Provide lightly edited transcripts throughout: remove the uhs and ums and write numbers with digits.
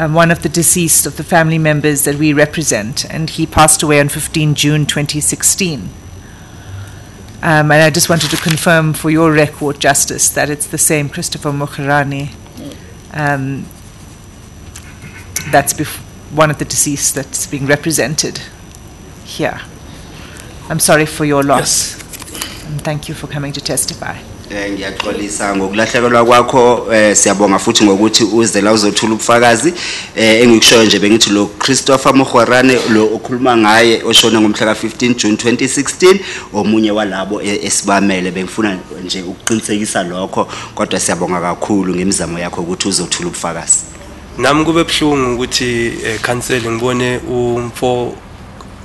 one of the deceased of the family members that we represent, and he passed away on 15 June 2016. And I just wanted to confirm for your record, Justice, that it's the same Christopher Mokharane. That's one of the deceased that's being represented here. I'm sorry for your loss, and thank you for coming to testify. Ngiyaxolisa ngokulahlekelwa kwakho siyabonga futhi ngokuthi uze la uzothula ubufakazi engikushoyo nje bengithi lo Christopher Mokharane lo okhuluma ngaye oshona ngomhla ka15 June 2016 omunye walabo esibamele bengifuna nje ukuqinisekisa lokho kodwa siyabonga kakhulu ngemizamo yakho ukuthi uzothula ubufakazi. Nami kube buhlungu ukuthi counsel ngibone umfo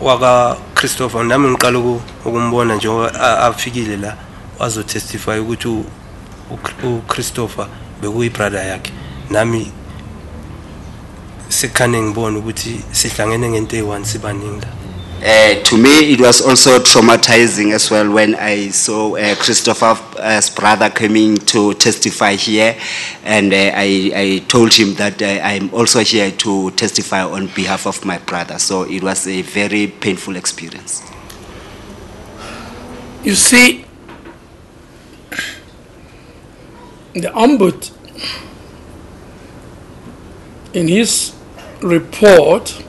waka Christopher nami ngiqala ukumbona nje afikile la wazo testify ukuthi uChristopher bekuyi brother yakhe nami sekhane ngibona ukuthi sihlangene ngento eyi1 sibaningi la. To me it was also traumatizing as well when I saw Christopher's brother coming to testify here, and I told him that I'm also here to testify on behalf of my brother, so it was a very painful experience. You see, the Ombud, in his report,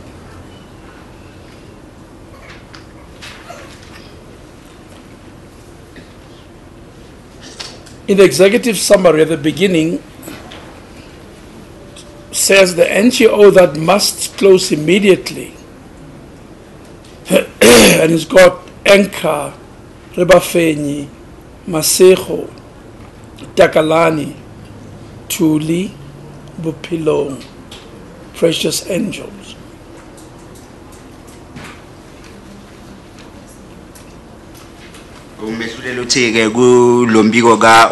in the executive summary at the beginning, says the NGO that must close immediately, and it's got Enka, Rebafeni, Masejo, Takalani, Tuli, Bupilong, Precious Angels. Umehlulelo uthike kulombiko ka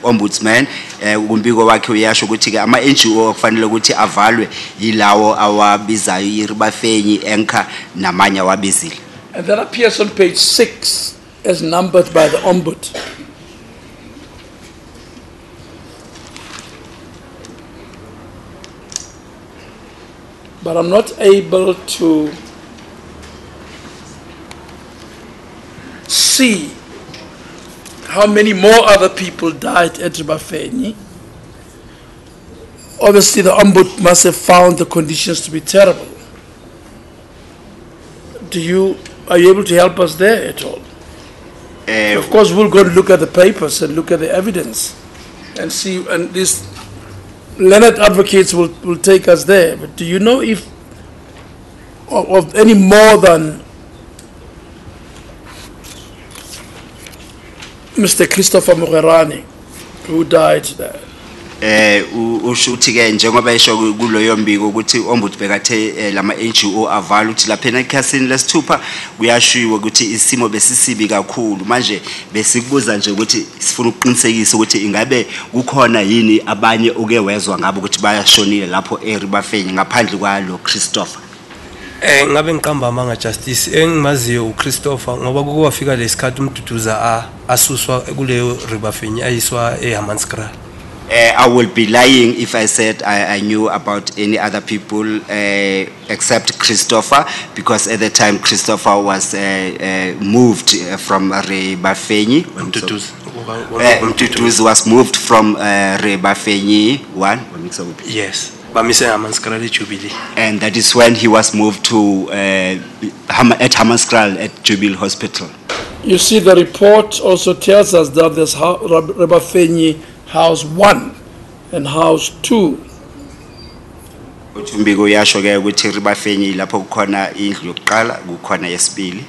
ombudsman umbiko wakhe uyasho ukuthi ke ama NGO okufanele ukuthi avalwe yilawo awabizayo iRibafenyi Enka namanye awabizile. And that appears on page 6 as numbered by the Ombud. But I'm not able to see how many more other people died at Ribafenyi. Obviously, the Ombud must have found the conditions to be terrible. Are you able to help us there at all? Of course, we'll go and look at the papers and look at the evidence and see, and these learned advocates will take us there. But do you know if of any more than Mr. Christopher Mokharane, who died there? Ushuthi ke njengoba esho kuloyo mbiko ukuthi ombud bekathe lama NGO avala uthi lapha ekhasini lesithupha kuyashiwo ukuthi isimo besisibi kakhulu manje besikubuza nje ukuthi sifuna ukuqinisekisa ukuthi ingabe kukhona yini abanye oke wezwa ngabo ukuthi bayashonile lapho eRibafenyi ngaphandle kwalo Christopher. Ngabe ngiqamba amanga Justice engimaziyo uChristopher ngoba kuwafika lesikhathi umduduza asuswa kuleyo Ribafenyi ayiswa eHammanskraal. I will be lying if I said I knew about any other people except Christopher, because at the time Christopher was moved from Ribafenyi. Mtutuz was moved from Ribafenyi 1. Yes. Jubilee. And that is when he was moved to at Hammanskraal at Jubilee Hospital. You see, the report also tells us that there's Ribafenyi House 1 and House 2. Umbiko yasho ke ukuthi Ribafenyi lapho kukhona indlu yokuqala kukhona yesibili.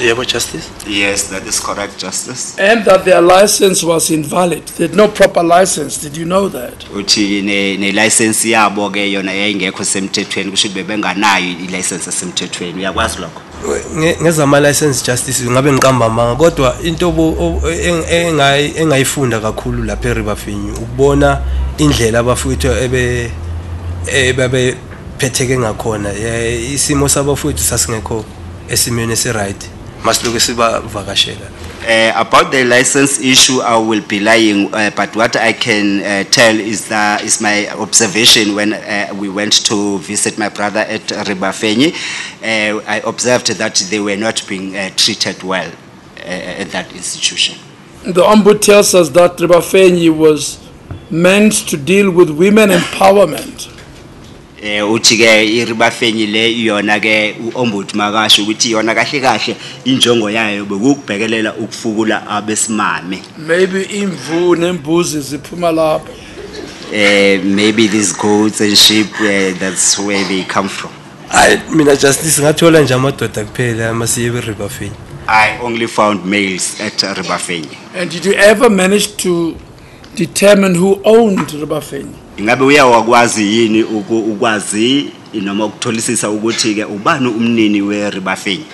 Yebo Justice? Yes, that is correct, Justice. And that their license was invalid. They had no proper license. Did you know that? Uthi ne license yabo ke yona yayingekho semthethweni kusho ukuthi bebenganayo ilicense esemthethweni. Uyakwazi lokho? Ngezama license Justice ngabe ngiqamba amanga kodwa into engayifunda kakhulu lapha eRibafenyi ukubona indlela abafowethu babephetheke ngakhona isimo sabafowethu sasingekho esimene esiright masiloke sibavakashela. About the license issue, I will be lying, but what I can tell is my observation when we went to visit my brother at Ribafeni. I observed that they were not being treated well at that institution. The Ombudsman tells us that Ribafeni was meant to deal with women empowerment. Uchike iribafenyi le iyona ke uombudsman kasho ukuthi iyona kahle kahle injongo yayo bekubhekelela ukufukula abesimame. Maybe imvu nembuzi ziphuma lapho. Maybe these goats and sheep, that's where they come from. Mina justice ngathola nje amadoda kuphela amasiye eRibafeni. I only found males at Ribafeni. And did you ever manage to determine who owned Ribafeni? Ingabe uyakwazi yini ukwazi noma ukutholisisa ukuthi ke ubani umnini weRibafeni?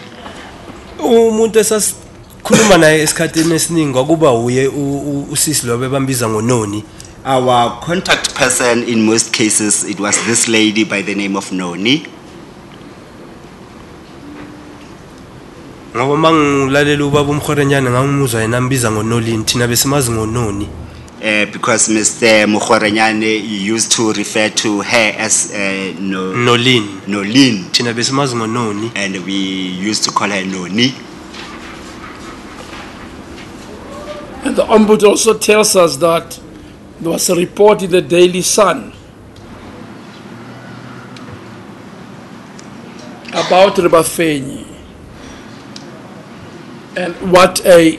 Umuntu esasikhuluma naye esikhatini esiningi kwakuba uye usisi lo bebambiza ngoNoni. Our contact person in most cases, it was this lady by the name of Noni. Ngoba mangilalela ubaba uMkhorenyane ngangimuzwa yena ambiza ngoNolini thina besimazi ngoNoni. Because Mr. Mukhorenyane used to refer to her as Nolin. Thina besimazi ngoNoni. And we used to call her Noni. And the Ombudsman also tells us that there was a report in the Daily Sun about Ribafeni and what a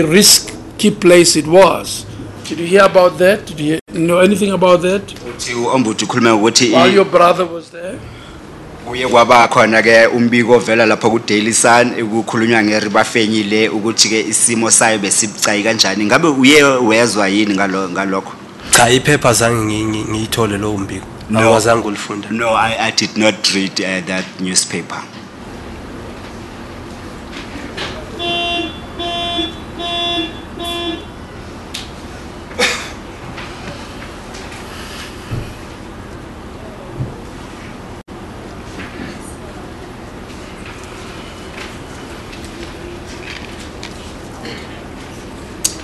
risky place it was. Did you hear about that? Did you know anything about that? While your brother was there? Uye kwaba khona ke umbiko ovela lapha ku Daily Sun ekukhulunywa ngeRibafeni le ukuthi ke isimo sayo besibucayi kanjani. Ngabe uye wezwa yini ngalokho? Cha iphepha zange ngiyithole lo umbiko. Awazange ulifunda. No, I did not read that newspaper.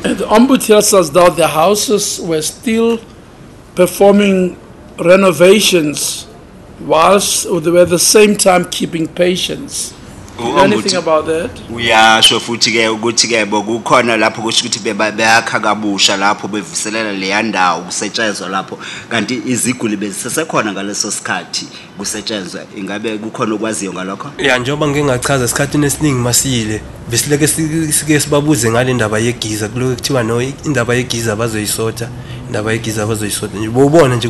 And the Ombudsman tells us that the houses were still performing renovations whilst they were at the same time keeping patients. Anything about that? Uyasho futhi ke ukuthi ke bokukhona lapho kusho ukuthi beyakha kabusha lapho bevuselela le yandawo kusetshenzwa lapho kanti iziguli bezisesekhona ngaleso sikhathi kusetshenzwa ingabe kukhona okwaziyo ngalokho? Yeah, njengoba ngingachaza esikhatini esiningi masiyile besileke sike sibabuze ngale ndaba yegiza kuloku kuthiwa no indaba yegiza bazoyisotha indaba yegiza bazoyisotha nje bobona nje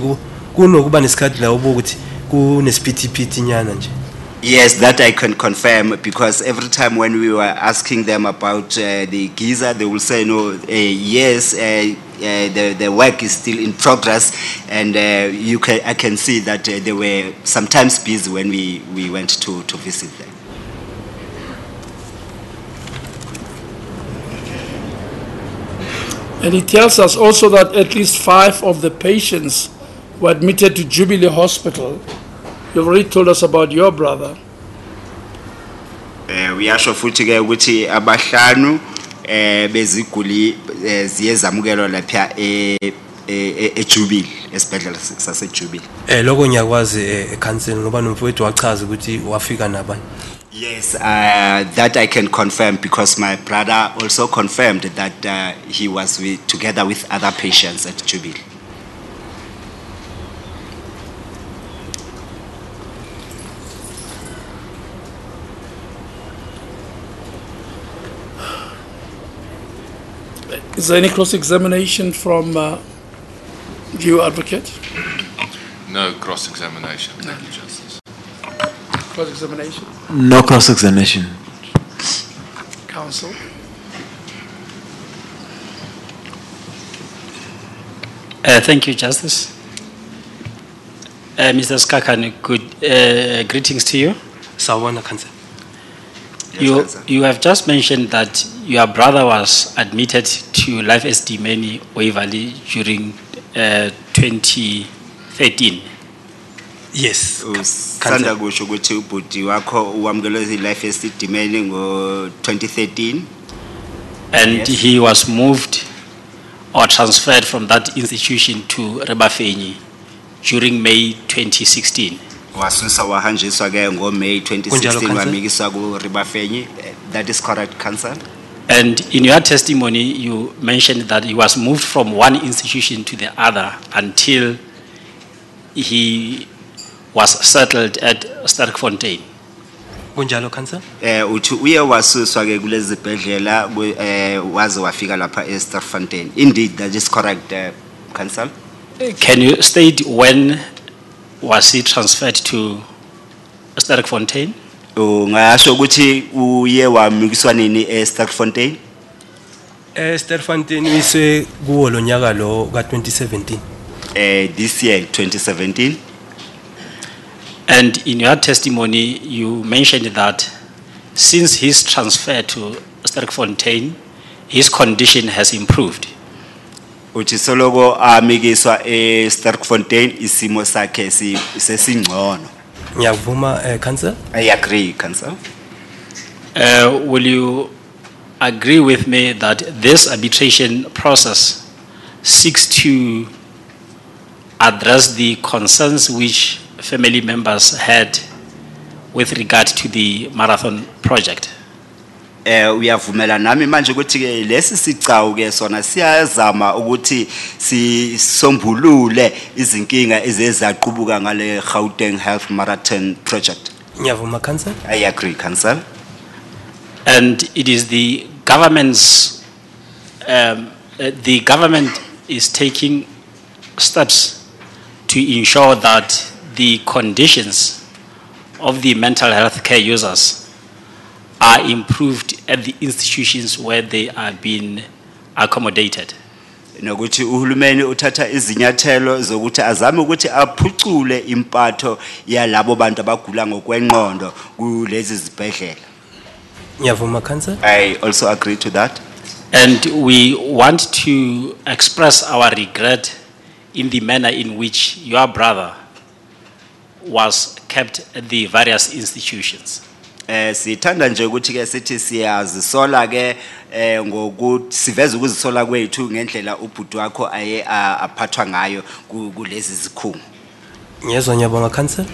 kunokuba nesikhathi la ukuthi kunesiphithiphithi nyana nje. Yes, that I can confirm because every time when we were asking them about the geyser, they will say no. Yes, the work is still in progress, and I can see that they were sometimes busy when we went to visit them. And he tells us also that at least 5 of the patients were admitted to Jubilee Hospital. You've already told us about your brother. Uyasho futhi ke ukuthi abahlanu beziguli ziye zamukelwa lapha eJubilee esibhedlela saseJubilee. Lokho ngiyakwazi eCouncil ngoba nomfowethu wachaza ukuthi wafika nabani. Yes, that I can confirm because my brother also confirmed that he was together with other patients at Jubilee. Is there any cross-examination from you, Advocate? No cross-examination. Thank you, Justice. Cross-examination? No cross-examination. Counsel? Thank you, Justice. Mr. Skakani, good greetings to you. Sawubona Council. You have just mentioned that your brother was admitted to Life Esidimeni Waverley during 2013. Yes. Sanda kusho ukuthi ubhuti wakho uwamkelwe Life Esidimeni ngo 2013. And Yes. he was moved or transferred from that institution to Rebafenyi during May 2016. Wasuswa wahanjiswa ke ngoMay Kunjalo, 2016 Council? wamikiswa ku Ribafenyi. That is correct, Council. And in your testimony, you mentioned that he was moved from one institution to the other until he was settled at Sterkfontein. Kunjalo, Council? Uthi uye wasuswa ke kulezi zibhedlela waze wafika lapha eSterfontein. Indeed, that is correct, Council. Can you state when was he transferred to Sterkfontein? Ungasho ukuthi uye wamikiswa nini eSterfontein? Sterfontein ise kuwo lo nyaka lo ka 2017. This year, 2017. And in your testimony, you mentioned that since his transfer to Sterkfontein, his condition has improved. Uthi soloko amikiswa eSterkfontein isimo sakhe sesingcono. Ngiyavuma, Council? I agree, Council. Will you agree with me that this arbitration process seeks to address the concerns which family members had with regard to the marathon project? Uyavumela nami manje ukuthi ke lesi sicawu ke sona siyazama ukuthi sisombulule izinkinga ezezaqubuka ngale Gauteng Health Marathon project. Ngiyavuma, Council? I agree, Council. And it is the government's, the government is taking steps to ensure that the conditions of the mental health care users are improved at the institutions where they are being accommodated. Nokuthi uhulumeni uthatha izinyathelo zokuthi azame ukuthi aphucule impatho yalabo bantu abagula ngokwengqondo kulezi zibhedlela. Ngiyavuma, Council? I also agree to that. And we want to express our regret in the manner in which your brother was kept at the various institutions. Sithanda nje ukuthi ke sithi siyazisola ke ngokuthi siveza ukuzisola kwethu ngendlela ubhuti wakho aye aphathwa ngayo kulezi zikhungu. Ngiyezwa, ngiyabonga, Council?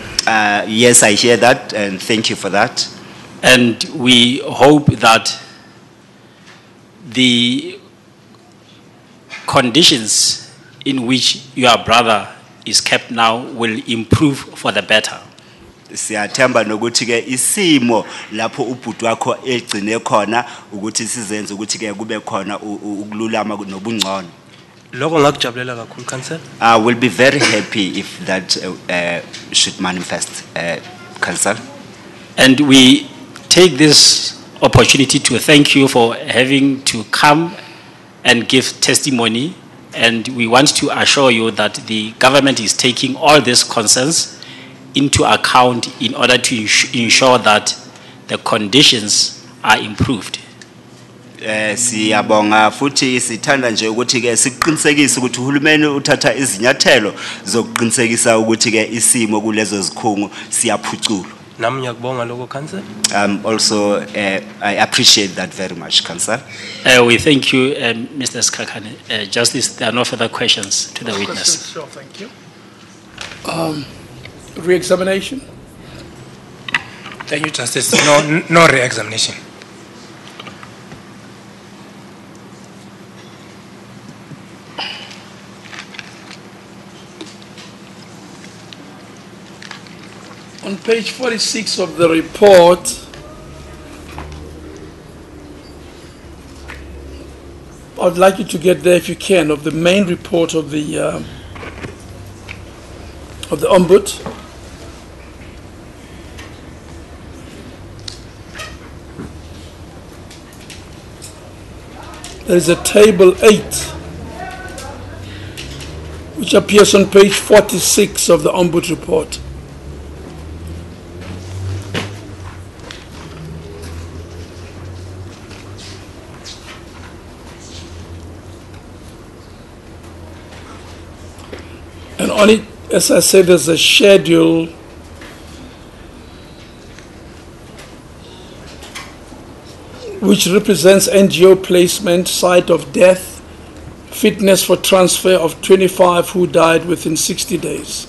Yes, I hear that and thank you for that. And we hope that the conditions in which your brother is kept now will improve for the better. Siyathemba nokuthi ke isimo lapho ubhuti wakho egcine khona ukuthi sizenze ukuthi ke kube khona ukululama nobungcono. Lokho ngakujabulela kakhulu, Council? I will be very happy if that should manifest, Council. And we take this opportunity to thank you for having to come and give testimony. And we want to assure you that the government is taking all these concerns into account in order to ensure that the conditions are improved. Siyabonga futhi sithanda nje ukuthi ke siqinisekise ukuthi uhulumeni uthatha izinyathelo zokuqinisekisa ukuthi ke isimo kulezo zikhungu siyaphuculwa. Nami ngiyakubonga lokho, Council? Also, I appreciate that very much, Council. We thank you, Mr. Skakane. Justice, there are no further questions to the witness. Sure, thank you. Re-examination? Thank you, Justice. No re-examination. On page 46 of the report, I'd like you to get there if you can, of the main report of the Ombud. There is a table 8, which appears on page 46 of the Ombud report. And on it, as I said, there's a schedule which represents NGO placement, site of death, fitness for transfer of 25 who died within 60 days.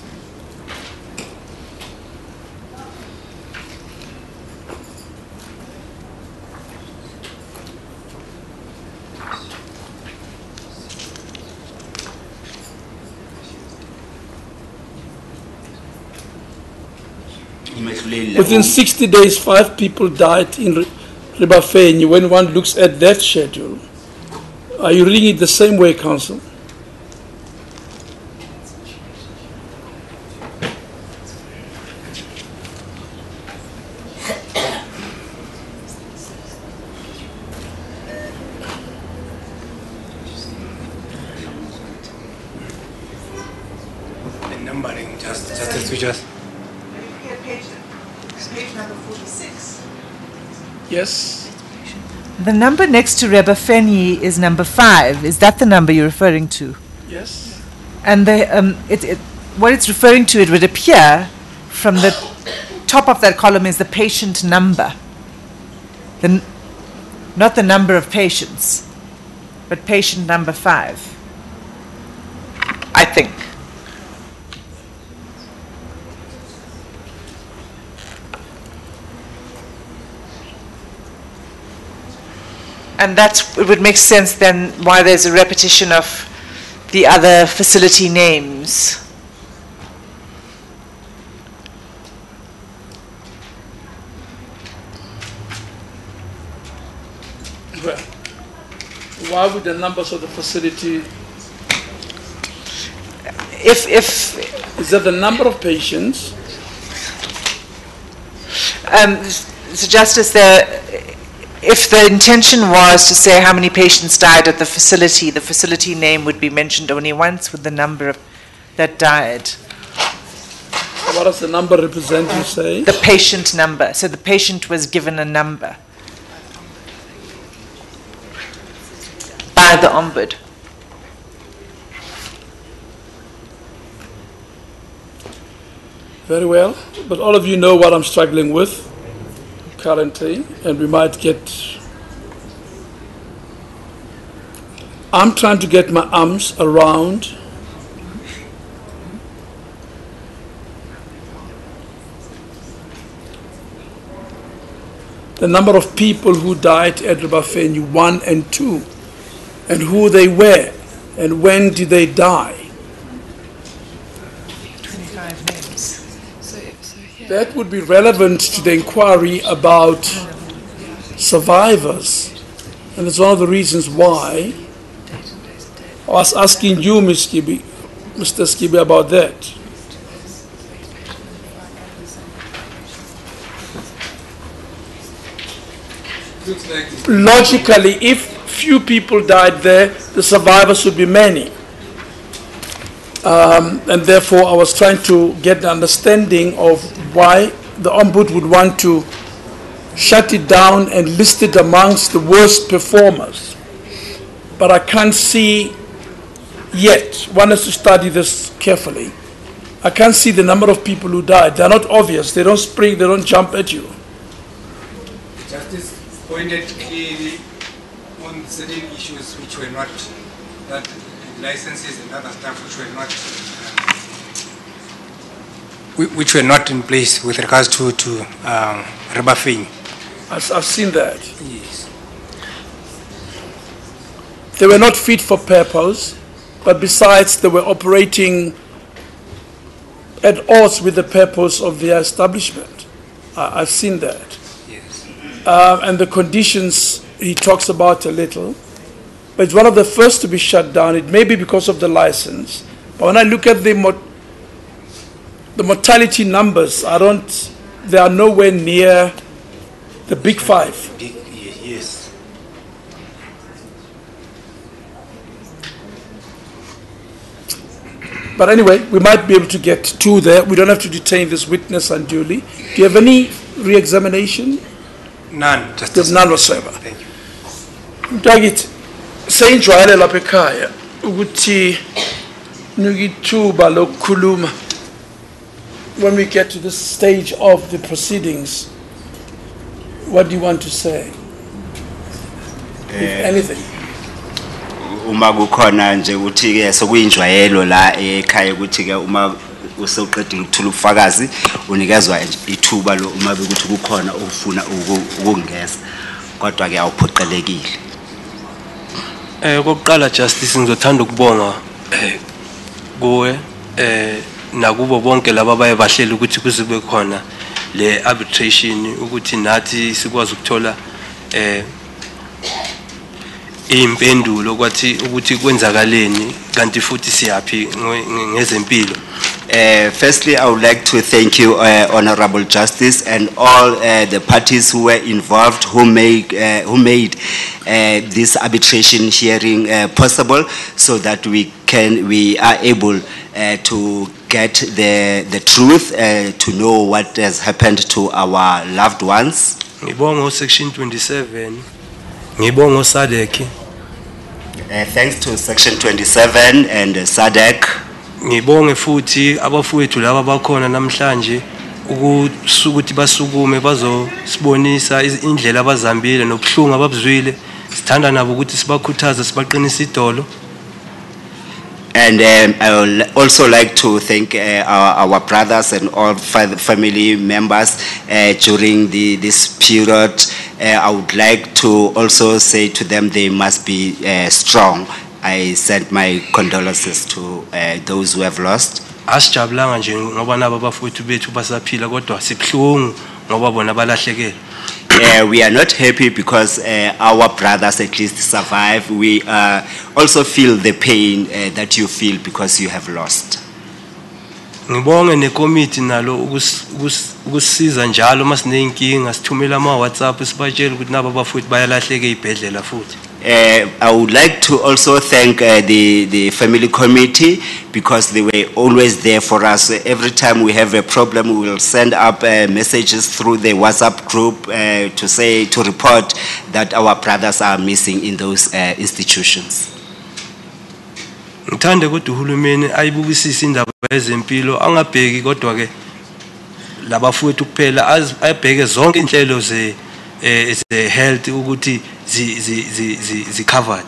Within 60 days, 5 people died in Ribafeni. When one looks at that schedule, are you reading it the same way, Council? The numbering, just. Page number 46. Yes. The number next to Rebafeni is number 5. Is that the number you're referring to? Yes. And what it's referring to, it would appear from the top of that column is the patient number. Not the number of patients, but patient number 5. I think. And it would make sense then why there's a repetition of the other facility names. Well, why would the numbers of the facility? Is that the number of patients? So Justice, if the intention was to say how many patients died at the facility name would be mentioned only once with the number that died. What does the number represent, you say? The patient number. So the patient was given a number by the Ombud. Very well, but all of you know what I'm struggling with currently, and we might I'm trying to get my arms around the number of people who died at Rebafeni 1 and 2, and who they were, and when did they die. 25 names. That would be relevant to the inquiry about survivors. And it's one of the reasons why I was asking you, Mr. Skibi, about that. Logically, if few people died there, the survivors would be many. And therefore, I was trying to get the understanding of why the Ombud would want to shut it down and list it amongst the worst performers. But I can't see yet. One has to study this carefully. I can't see the number of people who died. They're not obvious. They don't spring, they don't jump at you. Justice pointed clearly on certain issues which were not, that licenses and other stuff which were not in place with regards to Rebafeni. I've seen that. Yes. They were not fit for purpose, but besides, they were operating at odds with the purpose of their establishment. I've seen that. Yes. And the conditions he talks about a little, but it's one of the first to be shut down. It may be because of the license, but when I look at the mortality numbers, they are nowhere near the big 5. Yes. But anyway, we might be able to get to there. We don't have to detain this witness unduly. Do you have any re-examination? None. There's none whatsoever. Thank you. Mntakithi, seyinjwayele lapha ekhaya ukuthi nikithuba lokukhuluma when we get to this stage of the proceedings. What do you want to say? if anything. Uma kukhona nje ukuthi ke sokuyinjwayelo la ekhaya ukuthi ke uma usoqedile ukuthula ubufakazi unikezwa ithuba lo uma bekuthi kukhona ofuna ukungeza kodwa ke awuphoqelekile. Kokuqala Justice ngizothanda ukubonga kuwe nakubo bonke laba baye bahlela ukuthi kuzibe khona le arbitration ukuthi nathi sikwazi ukuthola impendulo kwathi ukuthi kwenzakaleni kanti futhi siyaphi ngezempilo. Firstly, I would like to thank you, Honorable Justice, and all the parties who were involved, who made this arbitration hearing possible, so that we are able to get the truth, to know what has happened to our loved ones. Ngibonga section 27. Ngibonga SADC. Thanks to Section 27 and SADC. Ngibonge futhi abafowethu laba bakhona namhlanje ukuthi basukume bazosibonisa indlela abazambile nobuhlungu ababuzwile sithanda nabo ukuthi sibakhuthaze sibaqinise idolo. And I would also like to thank our brothers and all family members during this period. I would like to also say to them they must be strong. I send my condolences to those who have lost. Asijabulanga nje ngoba nabo abafowethu bethu basaphila kodwa sibuhlungu ngoba bona balahlekile. We are not happy because our brothers at least survive. We also feel the pain that you feel because you have lost. Ngibonge necommittee nalo ukusisiza njalo masineyinkinga sithumela ama WhatsApp sibatshela ukuthi nabo abafowethu bayalahleka ezibhedlela futhi. I would like to also thank the family committee because they were always there for us. Every time we have a problem, we will send up messages through the WhatsApp group to report that our brothers are missing in those institutions. Ngithanda ukuthi uhulumeni ayibukisise indaba yezempilo angabheki kodwa ke labafowethu kuphela ayibheke zonke inhlelo ze health ukuthi zi covered.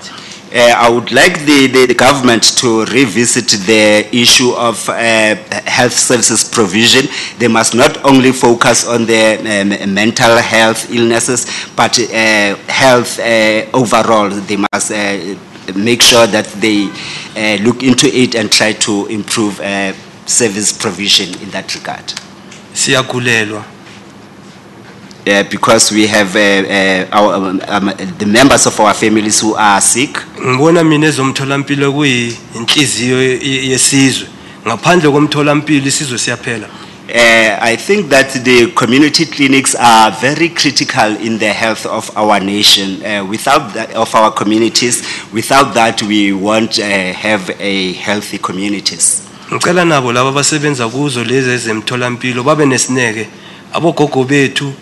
I would like the government to revisit the issue of health services provision. They must not only focus on the mental health illnesses, but health overall. They must make sure that they look into it and try to improve service provision in that regard. Siyagulelwa. Because we have the members of our families who are sick. Ngibona mina ezomtholampilo kuyinhliziyo yesizwe. Ngaphandle komtholampilo isizwe siyaphela. I think that the community clinics are very critical in the health of our nation. Without that, of our communities, without that we won't have a healthy communities. Ngicela nabo laba abasebenza kuzo lezi ezemtholampilo babe nesineke abogogo bethu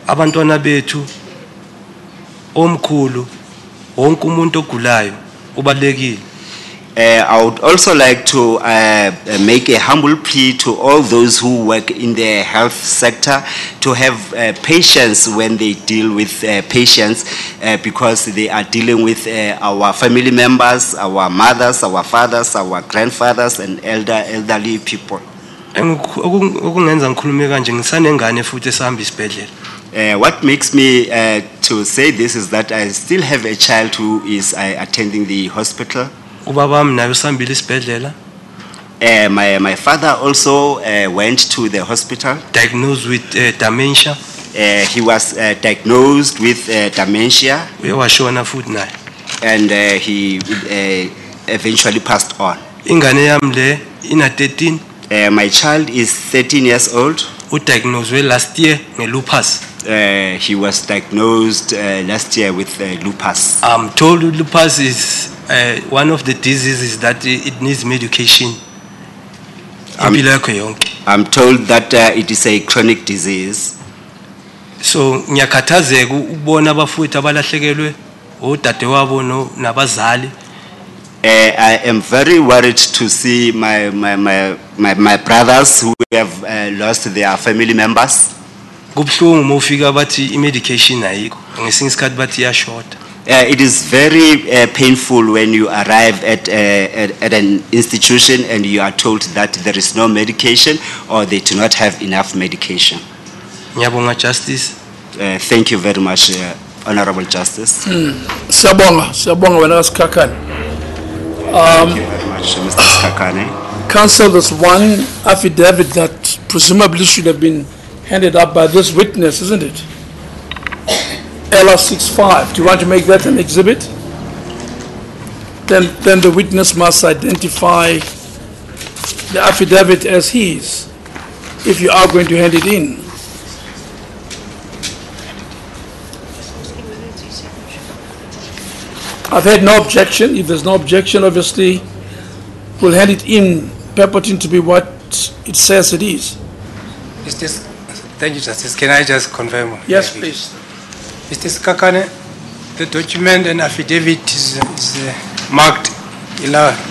abantwana bethu omkhulu wonke umuntu ogulayo ubalekile. I would also like to make a humble plea to all those who work in the health sector to have patience when they deal with patients because they are dealing with our family members, our mothers, our fathers, our grandfathers and elderly people. Okungenza ngikhulume kanje ngisanengane futhi esihamba isibhedlela. What makes me to say this is that I still have a child who is attending the hospital. My father also went to the hospital. Diagnosed with dementia. He was diagnosed with dementia. And he eventually passed on. My child is 13 years old. Diagnosed last year with lupus. He was diagnosed last year with lupus. I'm told lupus is one of the diseases that it needs medication. I'm told that it is a chronic disease. So ngiyakhathazeka ukubona abafowethu abalahlekelwe odadewabo nabazali. I am very worried to see my brothers who have lost their family members. Kubhlungu mufika bathi imedication ayikho ngesinye isikhathi bathi iyashota. It is very painful when you arrive at an institution and you are told that there is no medication or they do not have enough medication. Ngiyabonga Justice. Thank you very much, Honorable Justice. Siyabonga wena Skakane. Thank you very much, Mr. Skakane. Counsel, there's one affidavit that presumably should have been handed up by this witness, isn't it? LR65. Do you want to make that an exhibit? Then the witness must identify the affidavit as his, if you are going to hand it in. I've had no objection. If there's no objection, obviously, we'll hand it in, purporting to be what it says it is. Thank you, Justice. Can I just confirm? Yes, please. Mr. Skakane, the document and affidavit is marked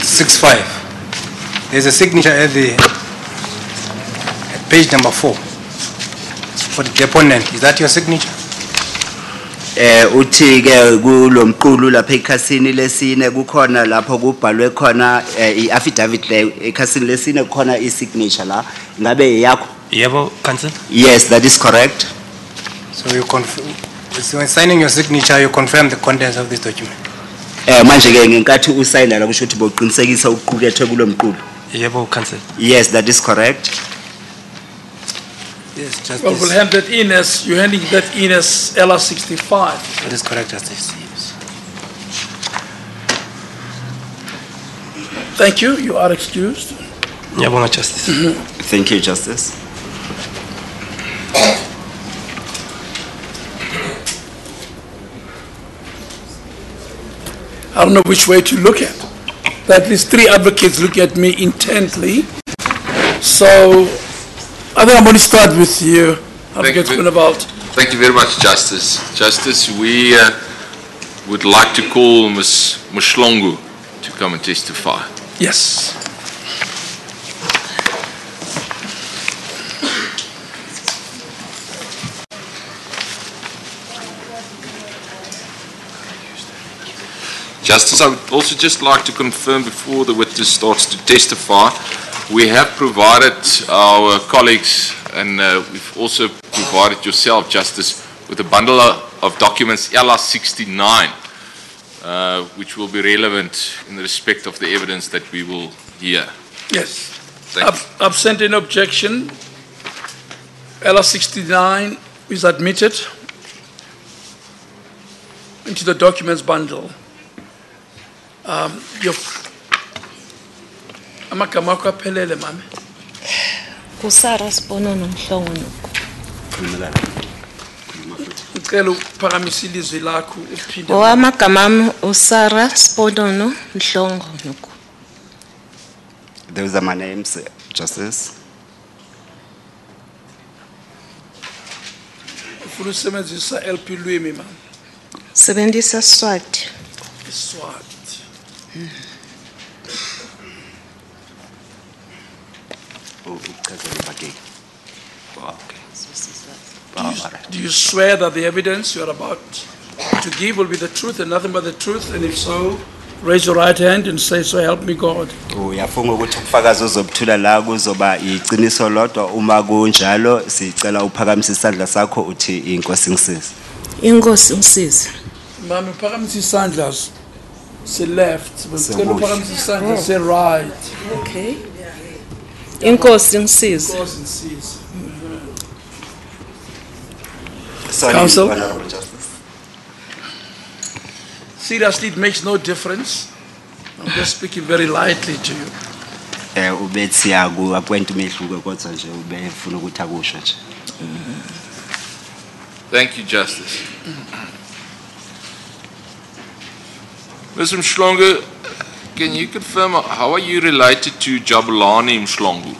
65. There's a signature at page number 4 for the deponent. Is that your signature? Uthi ke kulomqulu lapha ekhasini lesine kukhona lapho kubhalwe khona i-affidavit le ekhasini lesine kukhona i-signature la ngabe yakho? Yebo, Counsel. Yes, that is correct. So you confirm, so when signing your signature, you confirm the contents of this document? Manje ke ngenkathi usayina la kusho ukuthi boqinisekisa ukuqukethwe kulomqulu. Yebo, Counsel. Yes, that is correct. Yes, Justice. Well, we'll hand that in as, you're handing that in as LR65. That is correct, Justice. Yes. Thank you. You are excused. Ngiyabonga, Justice. Thank you, Justice. I don't know which way to look at. At least 3 advocates look at me intently. So I think I'm going to start with you. Advocate Groenewald. Thank you very much, Justice. Justice, we would like to call Ms. Mshlongo to come and testify. Yes. Justice, I would also just like to confirm before the witness starts to testify, we have provided our colleagues and we've also provided yourself, Justice, with a bundle of documents, LR69, which will be relevant in respect of the evidence that we will hear. Yes. Thank you. Absent any objection, LR69 is admitted into the documents bundle. Amagama akho aphelele mama. Kusara Sponono Mhlongo. Ngicela uphakamise ilizwi lakho uphinde. Amagama ami uSara Sponono Mhlongo nuku. Those are my names, Justice. Ufuna usebenzisa LP lwimi mama. Sebenzisa Swati. Swati. Do you swear that the evidence you are about to give will be the truth and nothing but the truth? And if so, raise your right hand and say, so help me God. Uyafunga ukuthi ukufakaza ozobuthula la kuzoba iqiniso lodwa uma kunjalo sicela uphakamise isandla sakho uthi inkosi ngisize. Inkosi ngisize. Mama uphakamise isandla se left, ngicela uphakamise isandla se right. Okay. Inkosi ngisize. Inkosi ngisize. Counsel. Seriously, it makes no difference. I'm just speaking very lightly to you. Ubethi akuappoint umehluko kodwa nje ubefuna ukuthi akusho nje. Thank you, Justice. Mr. Mshlongo, can you confirm how are you related to Jabulani Mshlongo?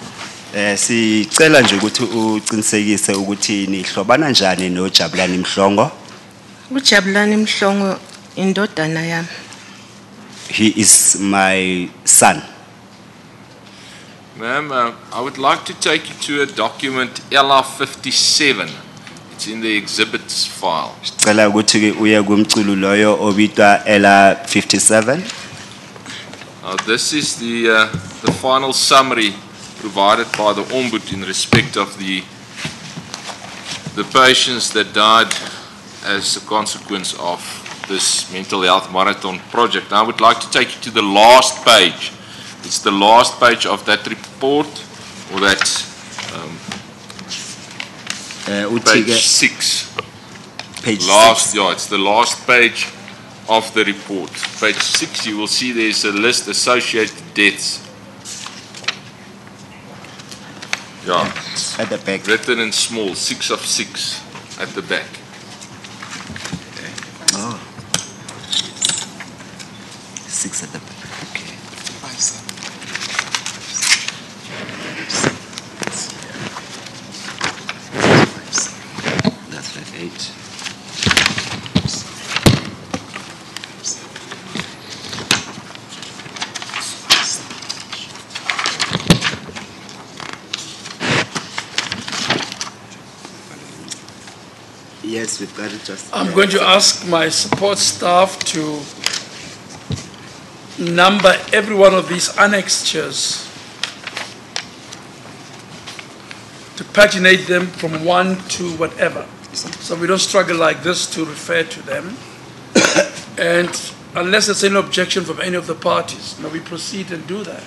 Sicela nje ukuthi uqinisekise ukuthi nihlobana njani noJabulani Mhlongo. uJabulani Mhlongo indodana yami. He is my son. Ma'am, I would like to take you to a document LR57. It It's in the exhibits file. Sicela ukuthi ke uye kumculo loyo obitwa ela 57. Now, this is the final summary provided by the Ombud in respect of the patients that died as a consequence of this mental health marathon project. Now, I would like to take you to the last page. It's the last page of that report, or that page 6. Page Last, 6. yeah, it's the last page of the report. Page 6, you will see there's a list associated deaths. Yeah, At the back. written in small, 6 of 6 at the back. Oh. 6 at the back. Okay. That's like 8. Yes, we've got it just. I'm going to ask my support staff to number every one of these annexures, to paginate them from 1 to whatever, so we don't struggle like this to refer to them. And unless there's any objection from any of the parties, now we proceed and do that.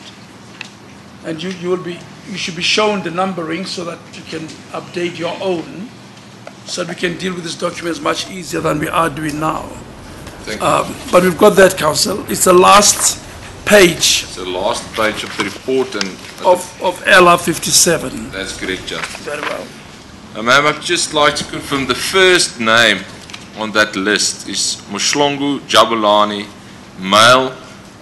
And you should be shown the numbering so that you can update your own, so that we can deal with these documents much easier than we are doing now. Thank you. But we've got that, Council. It's the last page It's the last page of the report, and of LR 57. that's correct, John. Very well. Ma'am, I'd just like to confirm the first name on that list is Mushlongu Jabulani, male,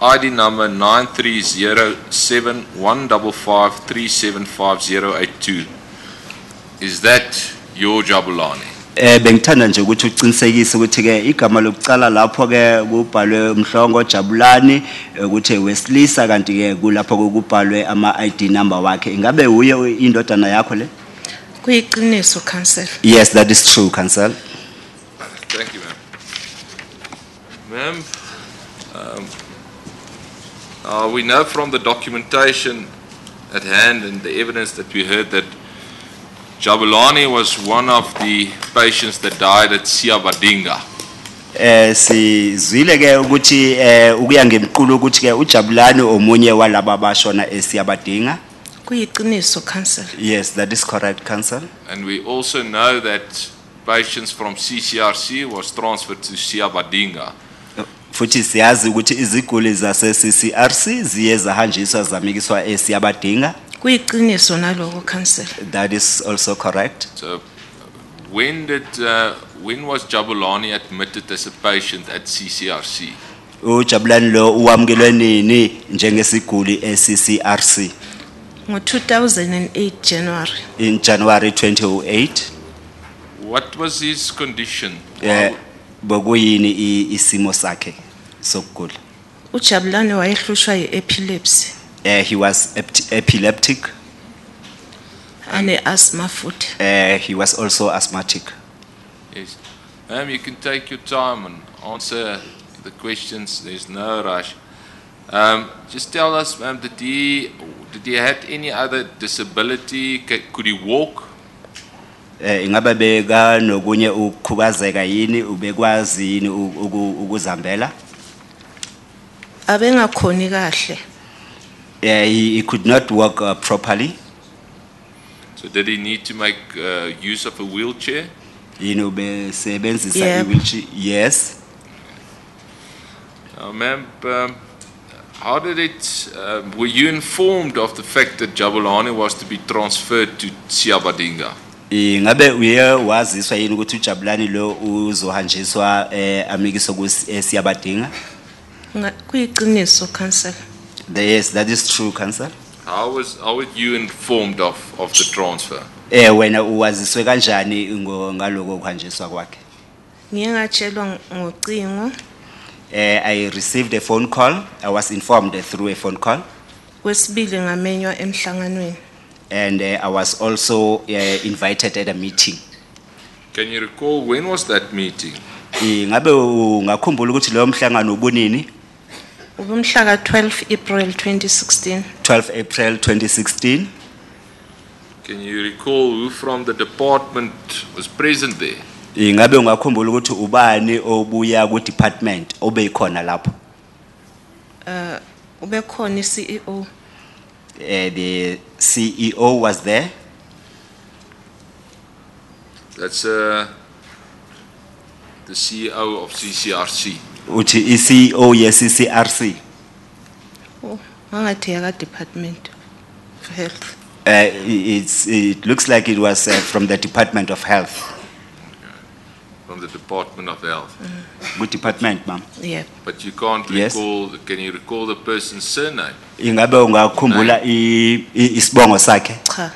ID number 93071553758082. Is that your Jabulani? Bengithanda nje ukuthi uqinisekise ukuthi ke igama lokucala lapho ke kubhalwe Mhlongo Jabulani ukuthi wesilisa kanti ke kulapho kubhalwe ama ID number wakhe. Ingabe uye indodana yakho le? Kuyiqiniso, Council. Yes, that is true, Council. Thank you, ma'am. Ma'am, we know from the documentation at hand and the evidence that we heard that Jabulani was one of the patients that died at Siabadinga. Sizwile ke ukuthi ukuya ngemqulu ukuthi ke uJabulani omunye walaba bashona eSiyabadinga. Kuyiqiniso, Council. Yes, that is correct, Council. And we also know that patients from CCRC was transferred to Siabadinga. Futhi siyazi ukuthi iziguli zase CCRC ziye zahanjiswa zamikiswa eSiyabadinga. Kuyiqiniso naloko, Council. That is also correct. So when was Jabulani admitted as a patient at CCRC? uJabulani lo uwamkelwe nini njengesiguli eCCRC? Ngo-2008 January. In January 2008. What was his condition? Bokuyini isimo sakhe sokugula? uJabulani wayehlushwa yi-epilepsy. He was epileptic. Ane-asthma futhi. He was also asthmatic. Yes. Ma'am, you can take your time and answer the questions. There's no rush. Just tell us, ma'am, did he had any other disability? Could he walk? Ingabe beka nokunye ukukhubazeka yini ubekwazi yini ukuzambela? Abengakhoni kahle. He could not walk properly. So did he need to make use of a wheelchair? Yini ubesebenzisa Yep. i-wheelchair? Yes. Ma'am, how did it, were you informed of the fact that Jabulani was to be transferred to Siabadinga? Ingabe uye waziswa yini ukuthi uJabulani lo uzohanjiswa amikiswa kuSiyabadinga? Kuyiqiniso, Council. Yes, that is true, Council. How were you informed of the transfer? Wena uwaziswe kanjani ngaloko kuhanjiswa kwakhe? Ngiye ngatshelwa ngocingo. I received a phone call. I was informed through a phone call. Kwesibili ngamenywa emhlanganweni. And I was also invited at a meeting. Can you recall when was that meeting? Ngabe ungakhumbula ukuthi leyo mhlangano ubunini? Ubumhla ka 12 April 2016. 12 April 2016. Can you recall who from the department was present there? Ngabe ungakhumbula ukuthi ubani obuya ku department obeyikhona lapho? Ubekhona iCEO. The CEO was there. That's the CEO of CCRC. Uthi CEO ye CCRC. Oh, angathi yaka Department of Health. It looks like it was from the Department of Health. From the Department of Health. Good department, ma'am. Yeah. But you can't Yes. recall, can you recall the person's surname? Ingabe ungakhumbula isibongo sakhe? Cha.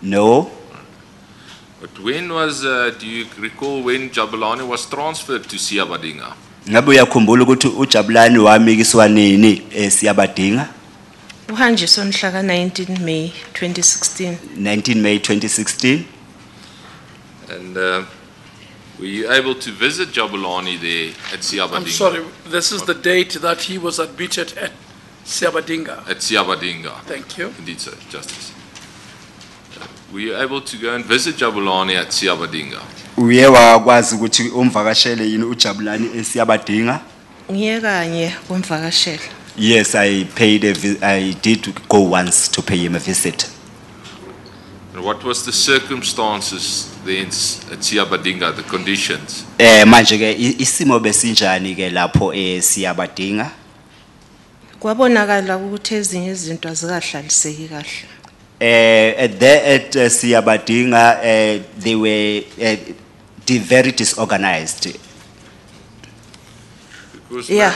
No. But when was, do you recall when Jabulani was transferred to Siabadinga? Ngabe uyakhumbula ukuthi uJabulani wamikiswa nini eSiyabadinga? Uhanjiswa mhla ka 19 May 2016. 19 May 2016. And were you able to visit Jabulani there at Siabadinga? I'm sorry, this is the date that he was admitted at Siabadinga. At Siabadinga. Thank you. Indeed, sir, Justice. Were you able to go and visit Jabulani at Siabadinga? Uye wakwazi ukuthi umvakashele yini uJabulani eSiyabadinga? Ngiye kanye kumvakashela. Yes, I did go once to pay him a visit. And what was the circumstances then at Siabadinga, the conditions? Manje ke isimo besinjani ke lapho eSiyabadinga? Kwabonakala ukuthi ezinye izinto azikahlaliseki kahle. There at Siyabadinga, they were very disorganized. Because Yeah.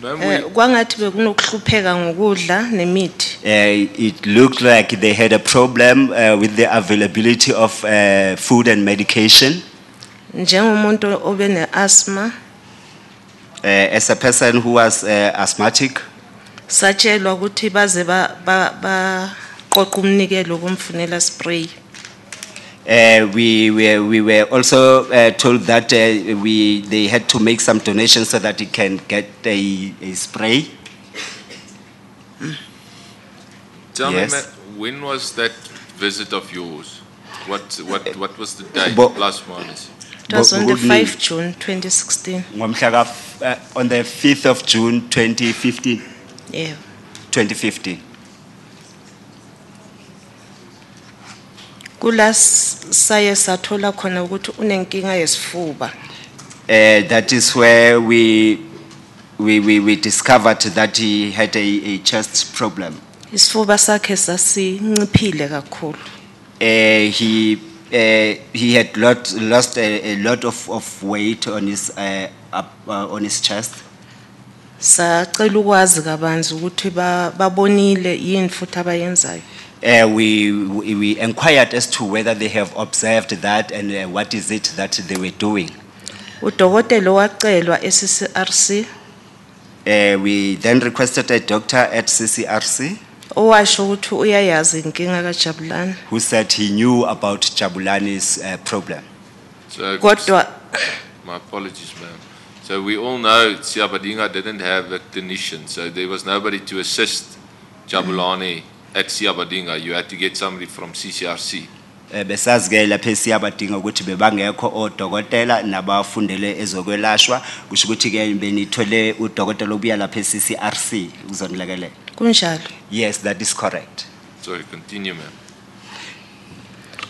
ma'am, we, Kwangathi bekunokuhlupheka ngokudla nemithi. It looked like they had a problem with the availability of food and medication. Njengomuntu obene asthma, As a person who was asthmatic, satshelwa ukuthi baze ba qoqa umnikelo kumfunela spray. we were also told that they had to make some donations so that he can get a spray. tell Yes. me, when was that visit of yours? What was the date, Bo- plus minus? It was on the Good 5 June 2016. Ngomhla ka- On the 5th of June 2015. Yeah. 2015. Kula saye sathola khona ukuthi unenkinga yesifuba. That is where we discovered that he had a chest problem. Isifuba sakhe sasinciphile kakhulu. He had lost a lot of weight on his chest. Sacela ukwazi kabanzi ukuthi babonile yini futhi abayenzayo. We inquired as to whether they have observed that and what is it that they were doing. Udokotela wacelwa eCCRC We then requested a doctor at CCRC owasho ukuthi uyayazi inkinga kaJabulani. who said he knew about Jabulani's problem. So, Kodwa my apologies, ma'am. So we all know Siabadinga didn't have a clinician, so there was nobody to assist Jabulani at Siabadinga. You had to get somebody from CCRC. Besazi ke lapha eSiyabadinga ukuthi bebangekho odokotela nabafundele ezokwelashwa kusho ukuthi ke benithole udokotela obuya lapha eCCRC uzonilekelela. kunjalo. Yes, that is correct. Sorry, continue, ma'am.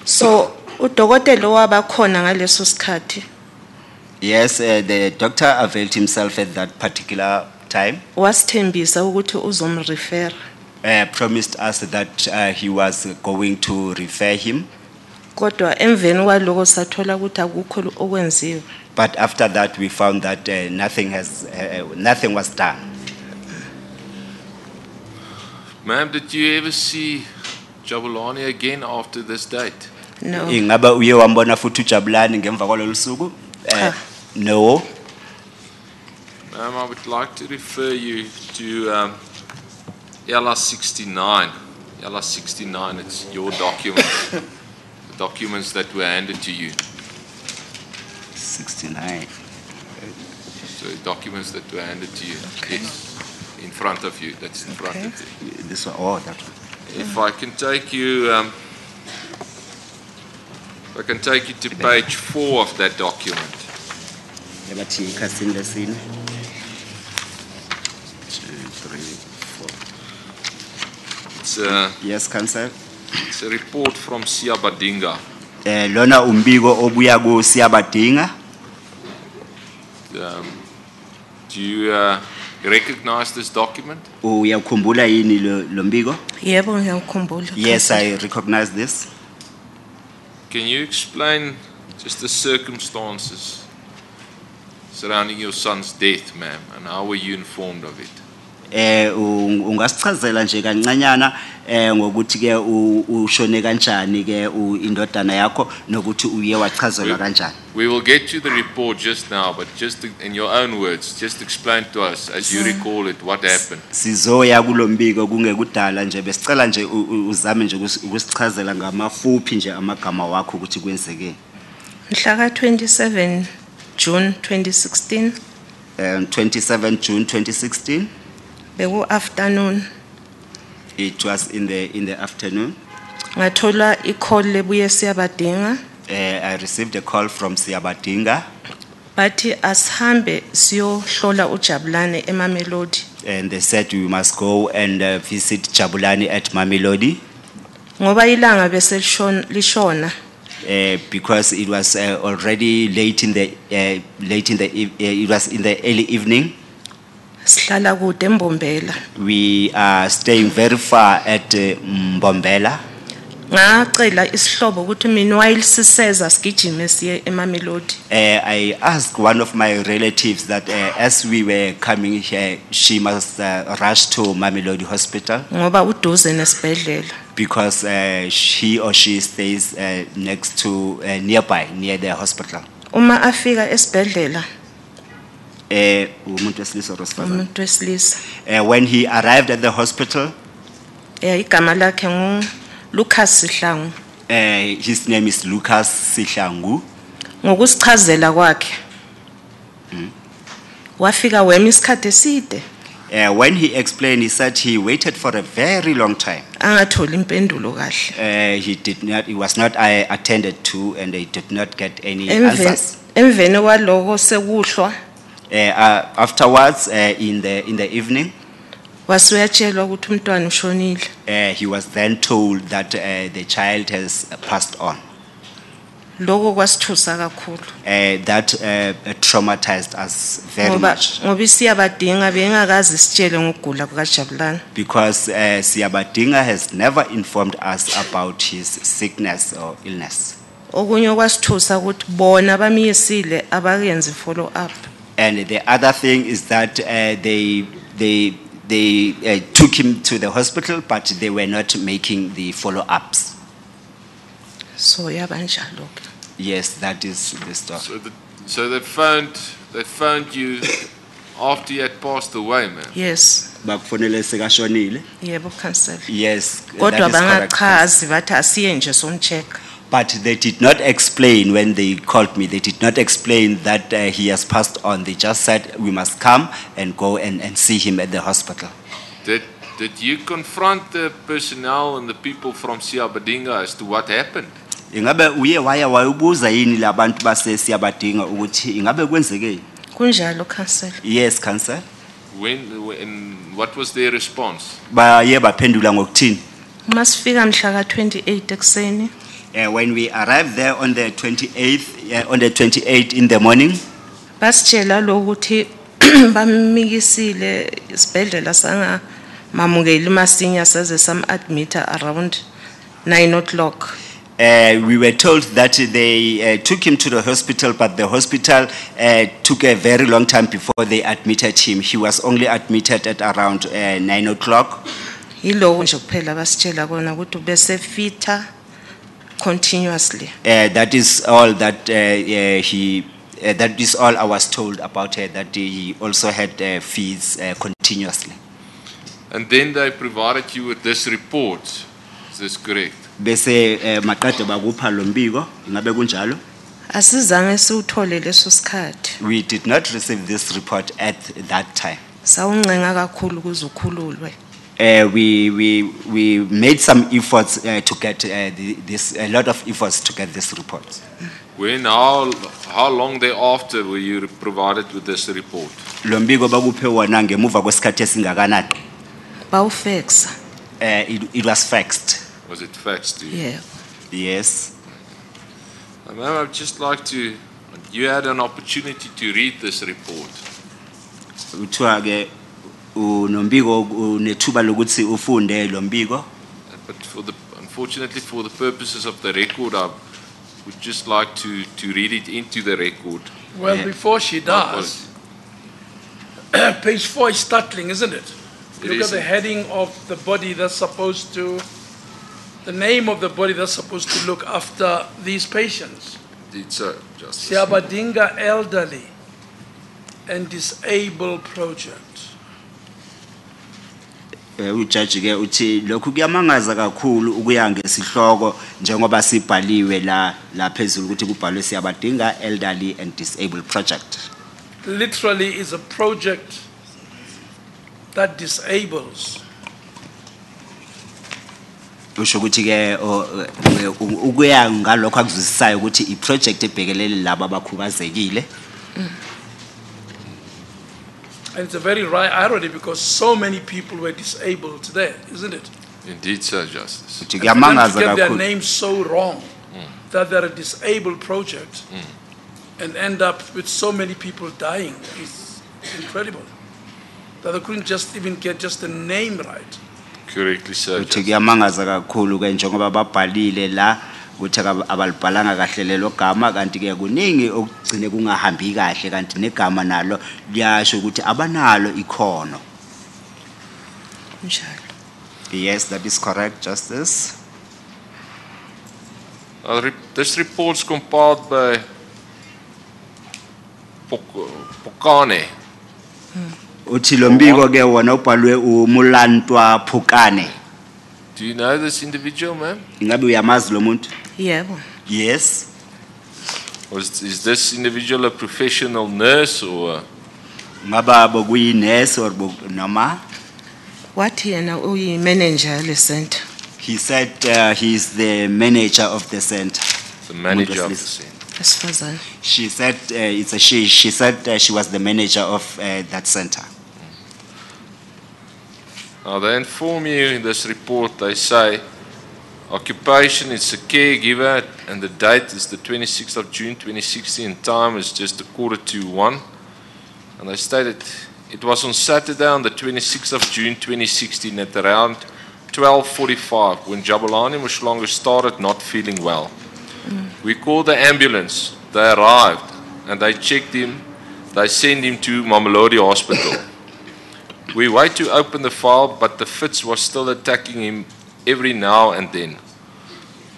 So udokotela wabakhona ngaleso sikhathi Yes, the doctor availed himself at that particular time. wasithembisa ukuthi uzomrefer. Promised us that he was going to refer him. Kodwa emveni kwaloko sathola ukuthi akukho okwenziwe. But after that, we found that nothing was done. Ma'am, did you ever see Jabulani again after this date? No. Ingaba uye wambona futhi uJabulani ngemva kwalolu suku? Cha. No. Ma'am, I would like to refer you to LR 69. LR 69, it's your document. The documents that were handed to you. 69. So documents that were handed to you. Yes, in front of you. That's in front of you. This one, oh, that one. If I can take you, to page 4 of that document. Ebathi ikhasini lesine. 2, 3, 4. Yes, Council. It's a report from Siabadinga. Lona umbiko obuya ku Siabadinga. Do you recognize this document? Uyakhumbula yini lo mbiko? Yebo ngiyakhumbula. Yes, I recognize this. Can you explain just the circumstances surrounding your son's death, ma'am, and how were you informed of it? Ungasichazela nje kancanyana ngokuthi ke ushone kanjani ke indodana yakho nokuthi uye wachazelwa kanjani. We will get you the report just now, but just in your own words, just explain to us as you recall it what happened. Sizoya kulombiko kungekudala nje besicela nje uzame nje ukusichazela ngamafuphi nje amagama wakho ukuthi kwenzeke. Mhla ka 27 June 2016. 27 June 2016. Beku afternoon. It was in the afternoon. Ngathola i-call lebuye Siabadinga. I received a call from Siabadinga. Bathi asihambe siyohlola uJabulane eMamelodi. And they said we must go and visit Jabulani at Mamelodi. Ngoba ilanga bese lishona. Because it was already late in the it was in the early evening. Sihlala kude eMbombela. We are staying very far at Mbombela. Ngacela isihlobo ukuthi mina while siseza sigijime siye eMamelodi. I asked one of my relatives that as we were coming here, she must rush to Mamelodi Hospital. Ngoba uduze nesibhedlela. Because he or she stays next to near the hospital. Uma afika esibhedlela. Umuntu wesilisa or wesifazane? Umuntu wesilisa. When he arrived at the hospital, igama lakhe ngu Lucas Sihlangu. His name is Lucas Sihlangu. Ngokusichazela kwakhe. Wafika wema isikhathi eside. When he explained, he said he waited for a very long time. Angatholi impendulo kahle. He was not attended to, and he did not get any answers. Emveni kwaloko sekuhlwa. Afterwards, in the evening, wasuyatshelwa ukuthi umntwana ushonile. He was then told that the child has passed on. Lokho kwasithusa kakhulu. That traumatized us very much. Ngoba Siabadinga bengakazi sitshele ngokugula kukaJabulane. Because Siabadinga has never informed us about his sickness or illness. Okunye kwasithusa ukuthi bona bamiyisile abakenzi follow up. And the other thing is that they took him to the hospital, but they were not making the follow-ups. So yabanjalo. Yes, that is the story. So they phoned you after he had passed away, man. Yes. Bakufonele sekashonile. Yebo, Council. Yes. Kodwa bangachazi bathi asiye nje somcheck. But they did not explain when they called me. They did not explain that he has passed on. They just said we must come and go and see him at the hospital. Did you confront the personnel and the people from Siabadinga as to what happened? Ingabe uye waya wayobuza yini labantu base Siabadinga ukuthi ingabe kwenzekeni? Kunjalo, Council. Yes, Council. When what was their response? Baye baphendula ngokuthini? Masifika mhla ka 28 ekseni. When we arrived there on the 28th in the morning, basitshela lokuthi bamikisile isibhedlela sanga mamukeli masinya saze sam admit around 9 o'clock. We were told that they took him to the hospital, but the hospital took a very long time before they admitted him. He was only admitted at around 9 o'clock. Yiloko nje kuphela basitshela kona ukuthi bese fita continuously. That is all that that is all I was told about her, that he also had fees continuously. And then they provided you with this report. Is this correct? bese maqede bakupha lo mbiko ngabe kunjalo. Asizange siwuthole leso sikhathi. We did not receive this report at that time. Sawuncenga kakhulu ukuze ukhululwe. We made some efforts to get this, a lot of efforts to get this report. When, how long thereafter were you provided with this report? Lo mbiko bakuphe wona ngemuva kwesikhathi esingakanani? Bawufaxa. It was faxed. Was it faxed to you? Yeah. Yes. Ma'am, I'd just like to, you had an opportunity to read this report. Uthiwa ke unombiko unethuba lokuthi ufunde lo mbiko. But unfortunately for the purposes of the record, I would just like to read it into the record. Well, before she does, page 4 is startling, isn't it? Look at the heading of the body that's supposed to, the name of the body that's supposed to look after these patients. Indeed, sir, Justice. Siabadinga Elderly and Disabled Project. Ujudge ke uthi lokhu kuyamangaza kakhulu ukuya ngesihloko njengoba sibhaliwe la phezulu ukuthi kubhalwe Siyabadinga Elderly and Disabled Project. Literally is a project that disables. Usho ukuthi ke ukuya ngalokho akuzwisisayo ukuthi I project ebhekelele laba abakhubazekile. And it's a very irony because so many people were disabled there, isn't it? Indeed, sir, Justice. To get their names so wrong that they're a disabled project and end up with so many people dying is incredible. That they couldn't just even get just the name right. Correctly, sir. Kuyamangaza kakhulu ke njengoba babhalile la ukuthi abalibhalanga kahle lelo gama kanti ke kuningi okugcine kungahambi kahle kanti negama nalo liyasho ukuthi abanalo ikhono. Yes, that is correct, Justice. This report is compiled by Pokane. Uthi lo mbiko ke wona ubhalwe uMulantwa Phukane. Do you know this individual, ma'am? Ingabe uyamazi lo muntu? Yebo. Yes. Is this individual a professional nurse or? Ngaba bokuyi nurse or noma? Wathi yena uyi manager le center. He said he is the manager of the center. The manager of the center. Esifazane. She said it's a she. She said she was the manager of that center. Now they inform you in this report, they say occupation is a caregiver and the date is the 26th of June 2016 and time is just 1:45. And they stated it was on Saturday on the 26th of June 2016 at around 12:45 when Jabulani Mushlonga started not feeling well. We called the ambulance, they arrived and they checked him, they sent him to Mamelodi Hospital. We wait to open the file, but the fits was still attacking him every now and then.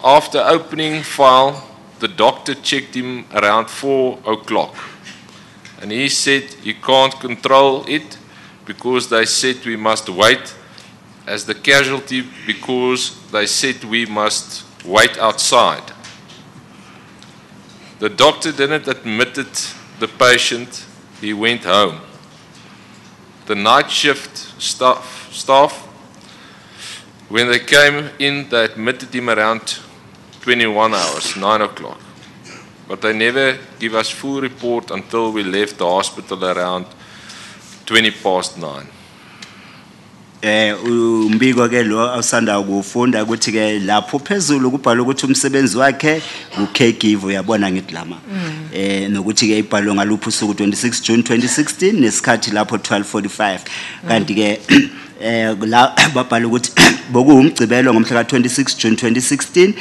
After opening file, the doctor checked him around 4 o'clock. And he said he can't control it because they said we must wait as the casualty because they said we must wait outside. The doctor didn't admit the patient, he went home. The night shift staff, when they came in, they admitted him around 21 hours, 9 o'clock. But they never give us full report until we left the hospital around 9:20. Umbiko ke lo awusanda ukufunda ukuthi ke lapho phezulu kubhalwa ukuthi umsebenzi wakhe ucaregiver uyabona ngithi lama nokuthi ke ibhalwe ngaluphi usuku 26 June 2016 nesikhathi lapho 12:45 kanti ke la babhala ukuthi bokuwumgcibelo ngomhla ka 26 June 2016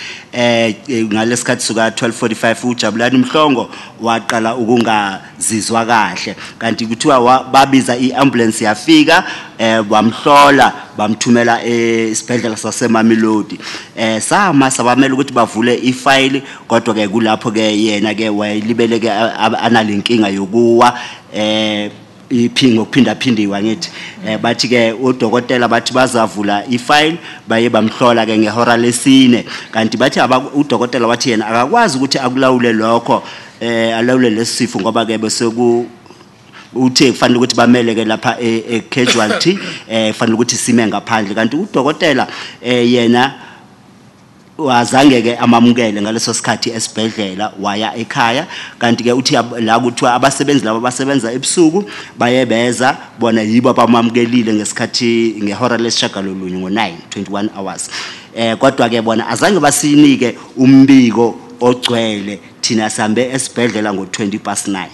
ngalesikhathi suka 12:45 uJabulani Mhlongo waqala ukungazizwa kahle kanti kuthiwa babiza iambulance yafika bamhlola bamthumela esibhedlela saseMamelodi sama sabamela ukuthi bavule ifile kodwa ke kulapho ke yena ke wayelibele ke analinkinga yokuwa ngokuphinda phindiwa ngithi bathi ke udokotela bathi bazavula ifile baye bamhlola ke ngehora lesine kanti bathi udokotela wathi yena akakwazi ukuthi akulawule lokho alawule lesifo ngoba ke bese uthe kufanele ukuthi bamele ke lapha casualty kufanele ukuthi sime ngaphandle kanti udokotela yena wazange ke amamukele ngaleso sikhathi esibhedlela waya ekhaya kanti ke uthi la kuthiwa abasebenzi laba basebenza ebusuku baye beza bona yibo abamukelile ngesikhathi ngehora lesishagalolunye ngo9 21 hours kodwa ke bona azange basinike umbiko ogcwele thina sambe esibhedlela ngo9:20.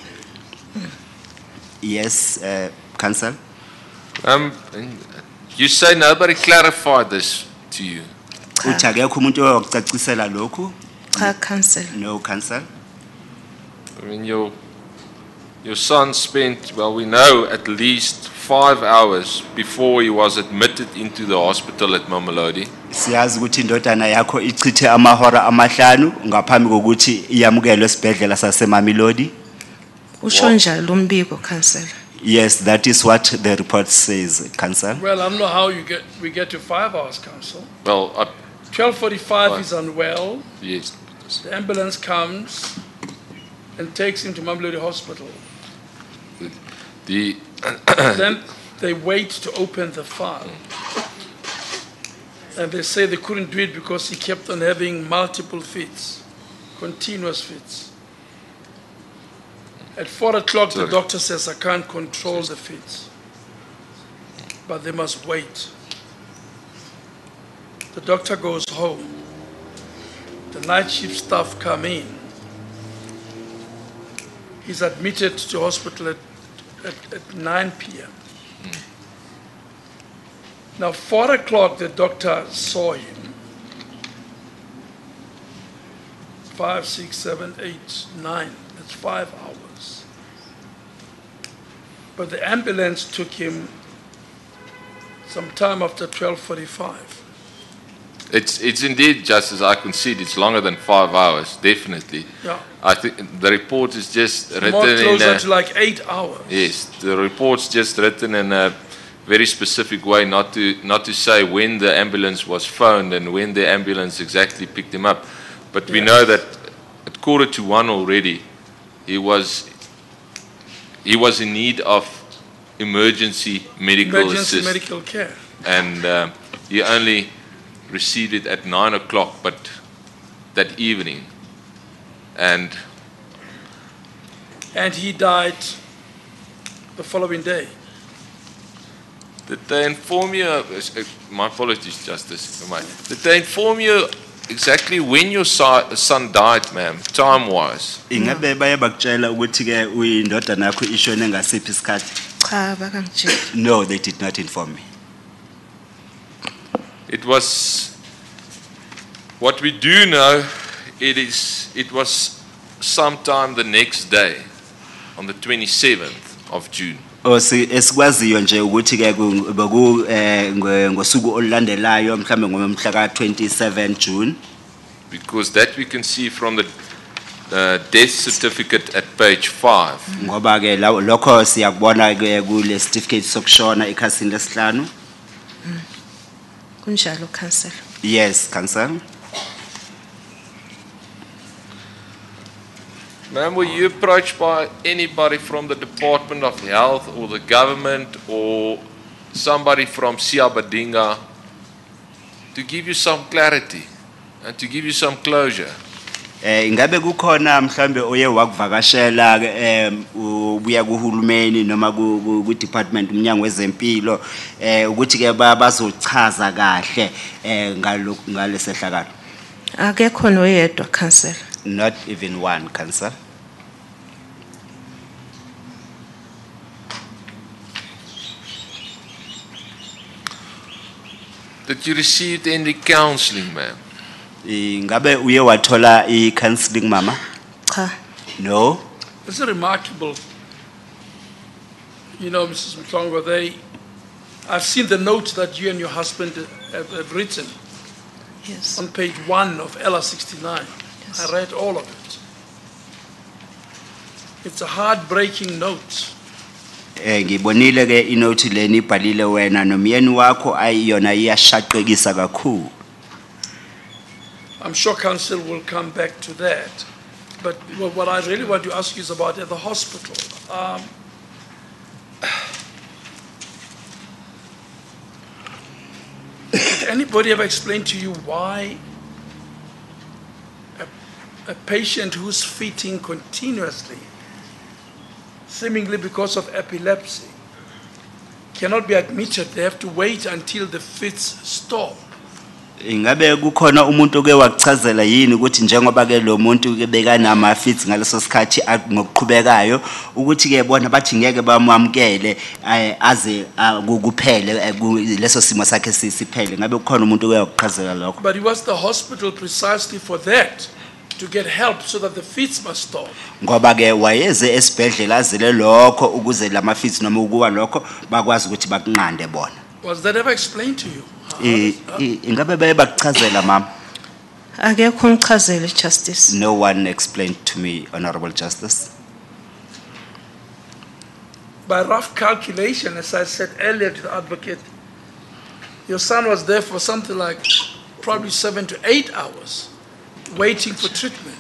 Yes, Council. You say nobody clarified this to you. Uthi akekho umuntu oyakucacisela lokhu? Cha, Council. No, Council. I mean, your son spent, well, we know at least 5 hours before he was admitted into the hospital at Mamelodi. Siyazi ukuthi indodana yakho ichithe amahora amahlanu ngaphambi kokuthi iyamukelwe esibhedlela saseMamelodi. Usho njalo umbiko, Council. Yes, that is what the report says, Council. Well, I don't know how we get to 5 hours, Council. Well, 12:45 is unwell. yes. The ambulance comes and takes him to Mamelodi Hospital. Then they wait to open the file. And they say they couldn't do it because he kept on having multiple fits, continuous fits. At 4 o'clock, the doctor says, I can't control the fits, but they must wait. The doctor goes home. The night shift staff come in. He's admitted to hospital at 9 p.m. Now, 4 o'clock, the doctor saw him. 5, 6, 7, 8, 9. That's 5 hours. But the ambulance took him some time after 12:45. It's indeed, just as I concede, it's longer than 5 hours, definitely. Yeah. I think the report is just written More closer in to like 8 hours. Yes, the report's just written in a very specific way, not to say when the ambulance was phoned and when the ambulance exactly picked him up. But we know that at 1:45 already, he was in need of emergency medical assistance. Medical care. And he only received it at 9 o'clock, but that evening. And he died the following day. Did they inform you, my apologies, Justice, did they inform you exactly when your son died, ma'am, time-wise? Ingabe baye bakutshela ukuthi ke uyindodana yakho ishone ngasiphi isikhathi? Cha, bakangitshela. No, they did not inform me. It was, what we do know, it was sometime the next day, on the 27th of June. Esikwaziyo nje ukuthi ke beku ngosuku olulandelayo mhlambe ngomhla ka27 June. Because that we can see from the death certificate at page 5. Ngoba ke lokho siyakubona ke kule certificate sokushona ekhasini lesihlanu. Kunjalo, Council. Yes, Council. Ma'am, were you approached by anybody from the Department of Health or the government or somebody from Siabadinga to give you some clarity and to give you some closure? Ingabe kukhona mhlambe oye wakuvakashela ubuya kuhulumeni noma ku department umnyango wezempilo ukuthi ke bazochaza kahle ngalesehlakalo? Akekho noyedwa, Council. Not even one, Council. Did you receive any counseling, ma'am? Ingabe uye wathola counseling, mama? Cha. No. It's remarkable. You know, Mrs. Mhlongo, I've seen the note that you and your husband have written. Yes. On page 1 of LR69. Yes. I read all of it. It's a heartbreaking note. ngibonile ke inote leni ibhalile wena nomyeni wakho ayiyona iyashaqekisa kakhulu. I'm sure council will come back to that. But what I really want to ask you is about at the hospital. Did anybody ever explain to you why a patient who's fitting continuously, seemingly because of epilepsy, cannot be admitted? They have to wait until the fits stop. Ingabe kukhona umuntu ke wakuchazela yini ukuthi njengoba ke lo muntu ke bekanama fits ngaleso sikhathi ngokuqhubekayo ukuthi ke bona bathi ngeke bamamukele aze kuphele leso simo sakhe siphele? Ngabe kukhona umuntu ke wakuchazela lokho? But it was the hospital precisely for that, to get help so that the fits must stop. Ngoba ke wayeze esibhedlela azele lokho ukuze lama fits noma ukuwa lokho bakwazi ukuthi bakunqande bona. Was that ever explained to you? Ingabe bayakuchazela mama? Akekho ungichazele, Justice. No one explained to me, Honorable Justice. By rough calculation, as I said earlier to the advocate, your son was there for something like probably 7 to 8 hours waiting for treatment.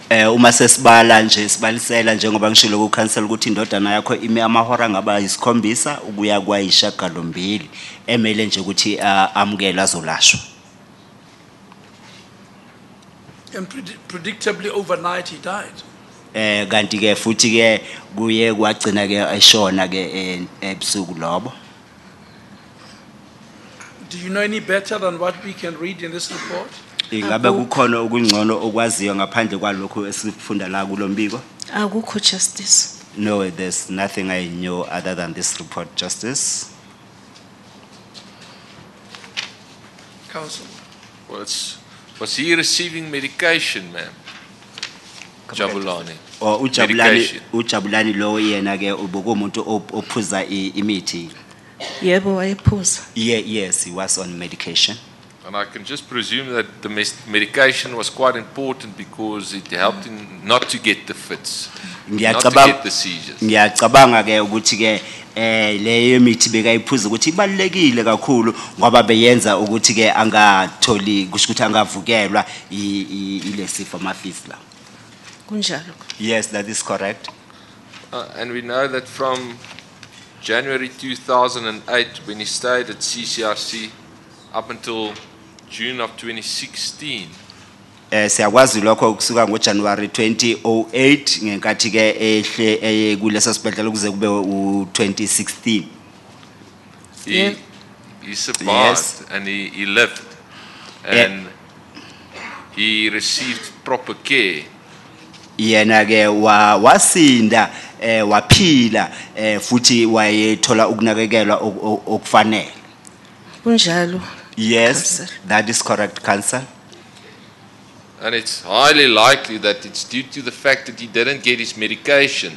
Uma sesibala nje sibalisela njengoba ngishilo ku council ukuthi indodana yakho ime amahora ngaba isikhombisa ukuya kwayishagalombili emele nje ukuthi amukele azolashwa. And predictably overnight he died. Kanti ke futhi ke kuye kwagcina ke eshona ke ebusuku lobo. Do you know any better than what we can read in this report? Ingabe kukhona okungcono okwaziyo ngaphandle kwalokho esifunda la kulombiko? Akukho, Justice. No, there's nothing I know other than this report, Justice. Counsel. Was he receiving medication, ma'am? Jabulani. Or Ujabulani lo yena ke ubukumuntu ophuza imithi. Yebo wayephuza. Yes, he was on medication. And I can just presume that the medication was quite important because it helped him not to get the fits, not to get the seizures. Ngiyacabanga ke ukuthi ke leyo mithi bekayiphuza ukuthi ibalekile kakhulu ngoba beyenza ukuthi ke angatholi kusho ukuthi angavukelwa ilesifo amafisla. Kunjalo. Yes, that is correct. And we know that from January 2008 when he stayed at CCRC up until June of 2016. Siyakwazi lokho kusuka ngoJanuary 2008 ngenkathi ke ehle kuleso sibhedlela kuze kube u2016. He survived and he lived and he received proper care. Yena ke wasinda waphila futhi wayethola ukunakekelwa okufanele. Kunjalo. Yes, Counsel. that is correct, Counsel. And it's highly likely that it's due to the fact that he didn't get his medication.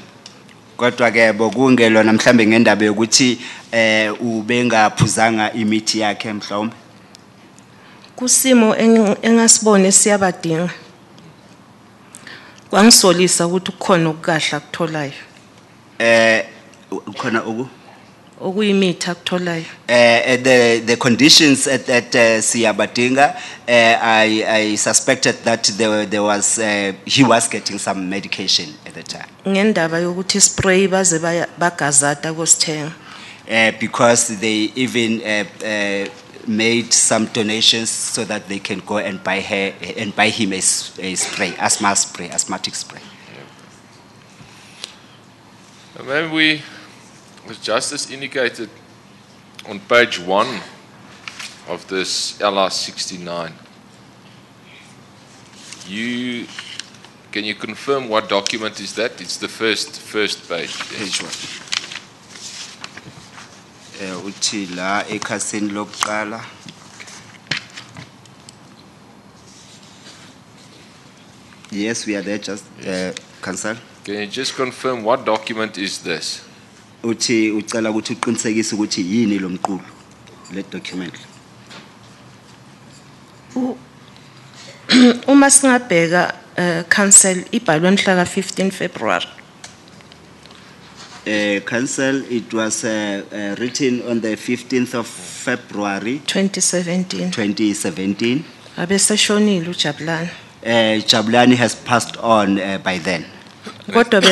Kodwa ke bokungelona mhlambe ngendaba yokuthi ubengaphuzanga imithi yakhe mhlawumbe. Kusimo engasibone siyabadinga. Kwangisolisa ukuthi kukhona ukukahla kutholayo. Khona uku Okuyimithi akutholayo. The conditions at Siyabadinga, I suspected that there was he was getting some medication at the time. Ngendaba yokuthi spray baze bagazata kusithenga. Because they even made some donations so that they can go and buy him a spray, asthmatic spray. Maybe as Justice indicated on page 1 of this LR 69, can you confirm what document is that? It's the first page. Page 1. Uthi la ekhasini lokuqala. Yes, we are there, just Counsel. Can you just confirm what document is this? Uthi ucela ukuthi uqinisekise ukuthi yini lo mqulu le document. Uma singabheka council ibhalwe mhla ka 15 February. Council, it was written on the 15th of February 2017. 2017. Abeseshonile uJabulani. Jabulani has passed on by then. Kodwa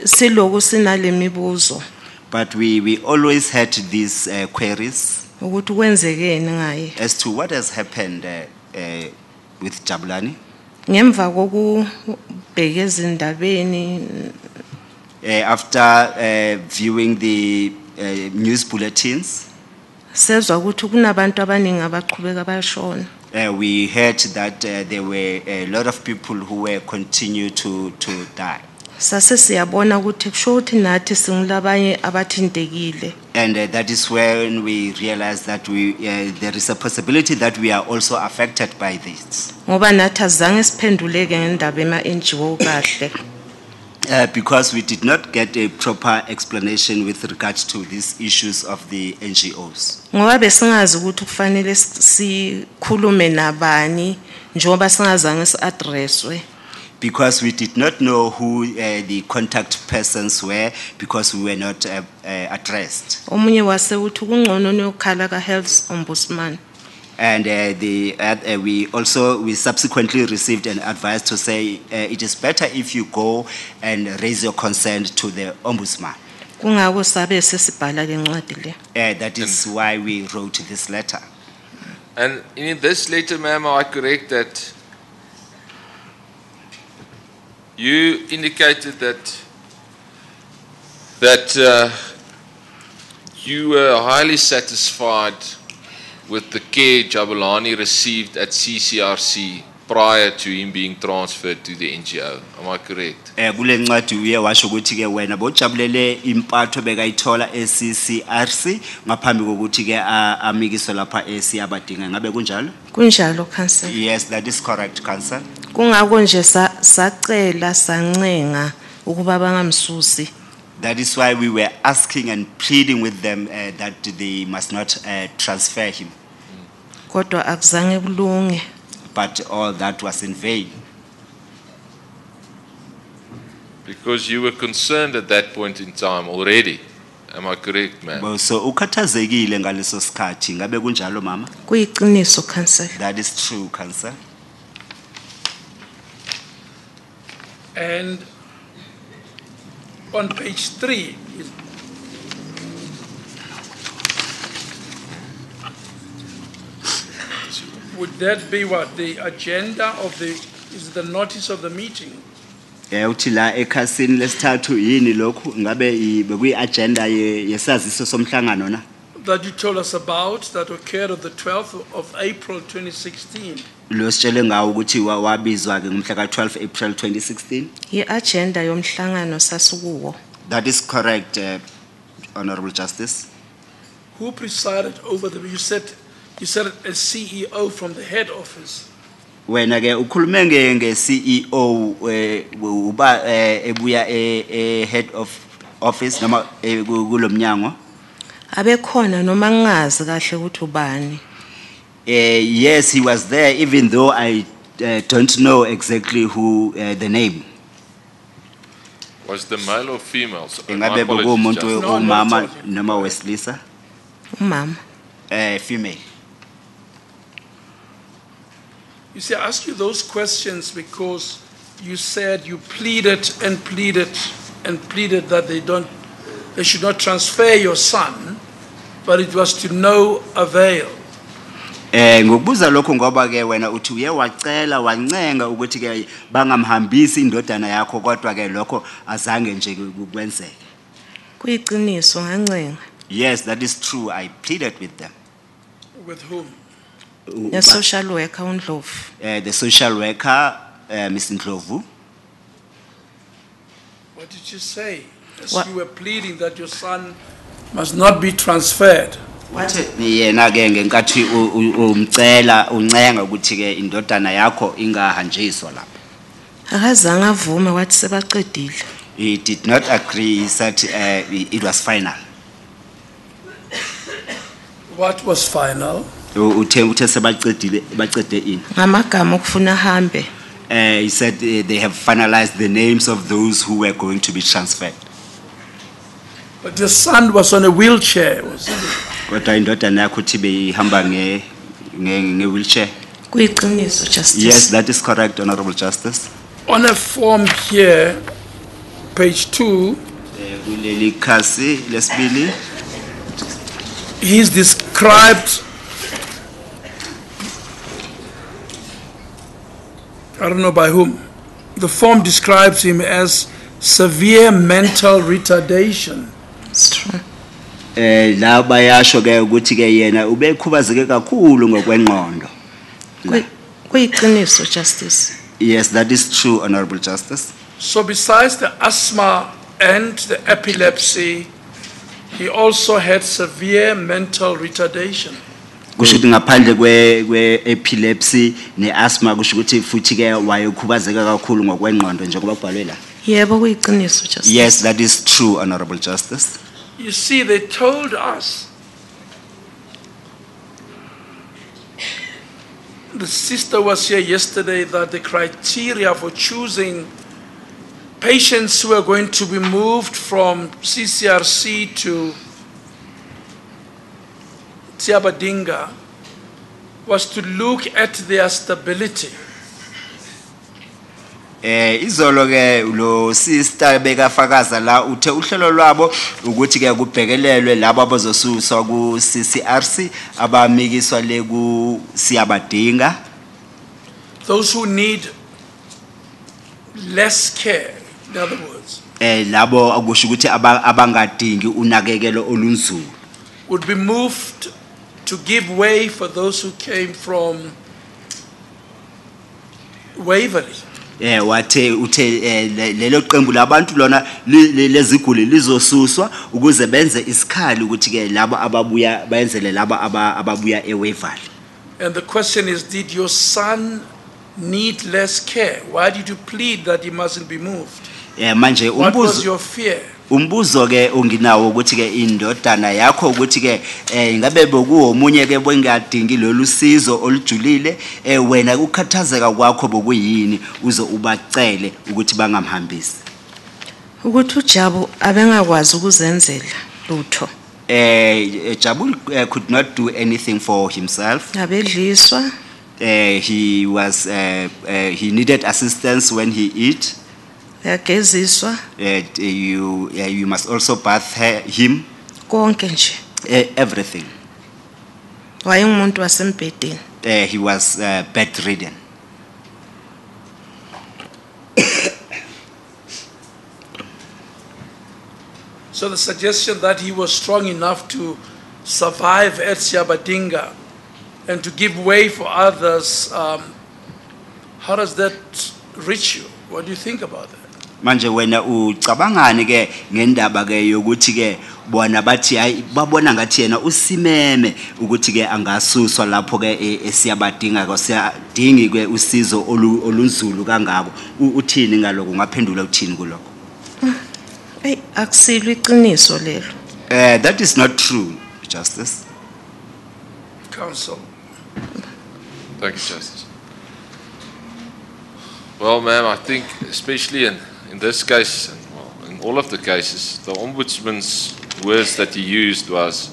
siloku sinale mibuzo But we always had these queries ukuthi kwenzekeni ngaye. as to what has happened with Jabulani. Ngemva kokubheka ezindabeni After viewing the news bulletins, sezwa ukuthi kunabantu abaningi abaqhubeka bashona. we heard that there were a lot of people who were continue to die. Sase siyabona ukuthi kusho ukuthi nathi singilabanye abathintekile. And that is when we realized that there is a possibility that we are also affected by this. Ngoba nathi azange siphenduleke ngendaba ema-NGO kahle. Because we did not get a proper explanation with regards to these issues of the NGOs. Ngoba besingazi ukuthi kufanele sikhulume nabani njengoba singazange si-addresswe. Because we did not know who the contact persons were, because we were not addressed. Omunye wase uthi kungcono niyokhala ka-Health Ombudsman. And we subsequently received an advice to say it is better if you go and raise your concern to the Ombudsman. Kungako sabe sesibhala le ncwadi le. That is why we wrote this letter. And in this letter, ma'am, am I correct that you indicated that you were highly satisfied with the care Jabulani received at CCRC prior to him being transferred to the NGO? Am I correct? Kule ncwadi uye washo ukuthi ke wena bojabulele impatho bekayithola eCCRC ngaphambi kokuthi ke amikiswe lapha esiyabadinga. Ngabe kunjalo? Kunjalo council. Yes, that is correct, council. Kungako nje sacela sancenga ukuba bangamsusi. That is why we were asking and pleading with them that they must not transfer him. Kodwa akuzange kulunge. But all that was in vain. Because you were concerned at that point in time already. Am I correct, ma'am? So ukhathazekile ngaleso sikhathi. Ngabe kunjalo mama? Kuyiqiniso council. That is true, council. And on page 3, would that be what? The agenda of is the notice of the meeting? Uthi la ekhasini lesithathu yini lokhu ngabe bekuyi agenda yesaziso somhlangano na? That you told us about, that occurred on the 12th of April 2016. Lo sitshele ngawo ukuthi wabizwa ke ngomhla ka-12 April 2016. I-agenda yomhlangano sasukuwo. That is correct, Honorable Justice. Who presided over you said a CEO from the head office. Wena ke ukhulume nge-CEO uba ebuya head of office noma kulomnyango. Abekhona noma ngingazi kahle ukuthi ubani. Yes, he was there, even though I don't know exactly who the name. Was the male or female? Ngabe bekumuntu umama noma wesilisa? Umama. Female. You see, I asked you those questions because you said you pleaded and pleaded and pleaded that they should not transfer your son, but it was to no avail. Ngokubuza lokho ngoba ke wena uthi uye wacela wancenga ukuthi ke bangamhambisi indodana yakho kodwa ke lokho azange nje kwenzeke. Kuyiqiniso ngancenga. Yes, that is true. I pleaded with them. With whom? The social worker uNdlovu. The social worker, Ms. Ndlovu. What did you say? As you were pleading that your son must not be transferred. Yena ke ngenkathi umcela uncenga ukuthi ke indodana yakho ingahanjiswa lapha. Akazange avume wathi sebaqedile. He did not agree. He said it was final. What was final? Uthe sebaqede ini. Ngamagama okufuna hambe. He said they have finalized the names of those who were going to be transferred. But your son was on a wheelchair, was it? Kodwa indodana yakho uthi behamba nge-wheelchair. Kuyiqiniso, Justice. Yes, that is correct, Honorable Justice. On a form here, page 2, Kuleli khasi lesibili, he's described, I don't know by whom, the form describes him as severe mental retardation. It's true. la bayasho ke ukuthi ke yena ubekhubazeke kakhulu ngokwengqondo. Kuyiqiniso, Justice. Yes, that is true, Honorable Justice. So besides the asthma and the epilepsy, he also had severe mental retardation. Kusho ukuthi ngaphandle kwe-epilepsy ne-asthma kusho ukuthi futhi ke wayekhubazeka kakhulu ngokwengqondo njengoba kubhalwe la. Yebo, kuyiqiniso, Justice. Yes, that is true, Honorable Justice. You see, they told us, the sister was here yesterday, that the criteria for choosing patients who are going to be moved from CCRC to Tiabadinga was to look at their stability. Izolo ke lo sister bekafakaza la uthe uhlelo lwabo ukuthi ke kubhekelelwe labo abazosuswa ku CCRC abamikiswa le ku siyabadinga. Those who need less care, in other words, labo akusho ukuthi abangadingi unakekelo olunzulu would be moved to give way for those who came from Waverley. Wathe uthe lelo qembu labantu lona leziguli lizosuswa ukuze benze isikhali ukuthi ke labo ababuya bayenzele labo ababuya eWaverley. And the question is, did your son need less care? Why did you plead that he mustn't be moved? Manje What was your fear? Umbuzo ke unginawo ukuthi ke indodana yakho ukuthi ke ingabe bokuomunye ke bengadingi lolu sizo olujulile wena ukukhathazeka kwakho bokuyini uze ubacele ukuthi bangamhambisi. Ukuthi uJabu abengakwazi ukuzenzela lutho. Jabu could not do anything for himself. Abedliswa. He was he needed assistance when he eat. Yageziswa. You must also bath him. Konke nje. Everything. Wayengumuntu wasembedeni. He was bedridden. So the suggestion that he was strong enough to survive at Siabadinga and to give way for others, how does that reach you? What do you think about that? Manje wena ucabangani ke ngendaba ke yokuthi ke bona bathi hayi babona ngathi yena usimeme ukuthi ke angasuswa lapho ke esiyabadinga ko siyadingi ke usizo olunzulu kangako uthini ngaloko ungaphendula uthini kuloko? Akusilo iqiniso lelo. That is not true, Justice. Counsel. Thank you, Justice. Well, ma'am, I think especially in this case, and well, in all of the cases, the Ombudsman's words that he used was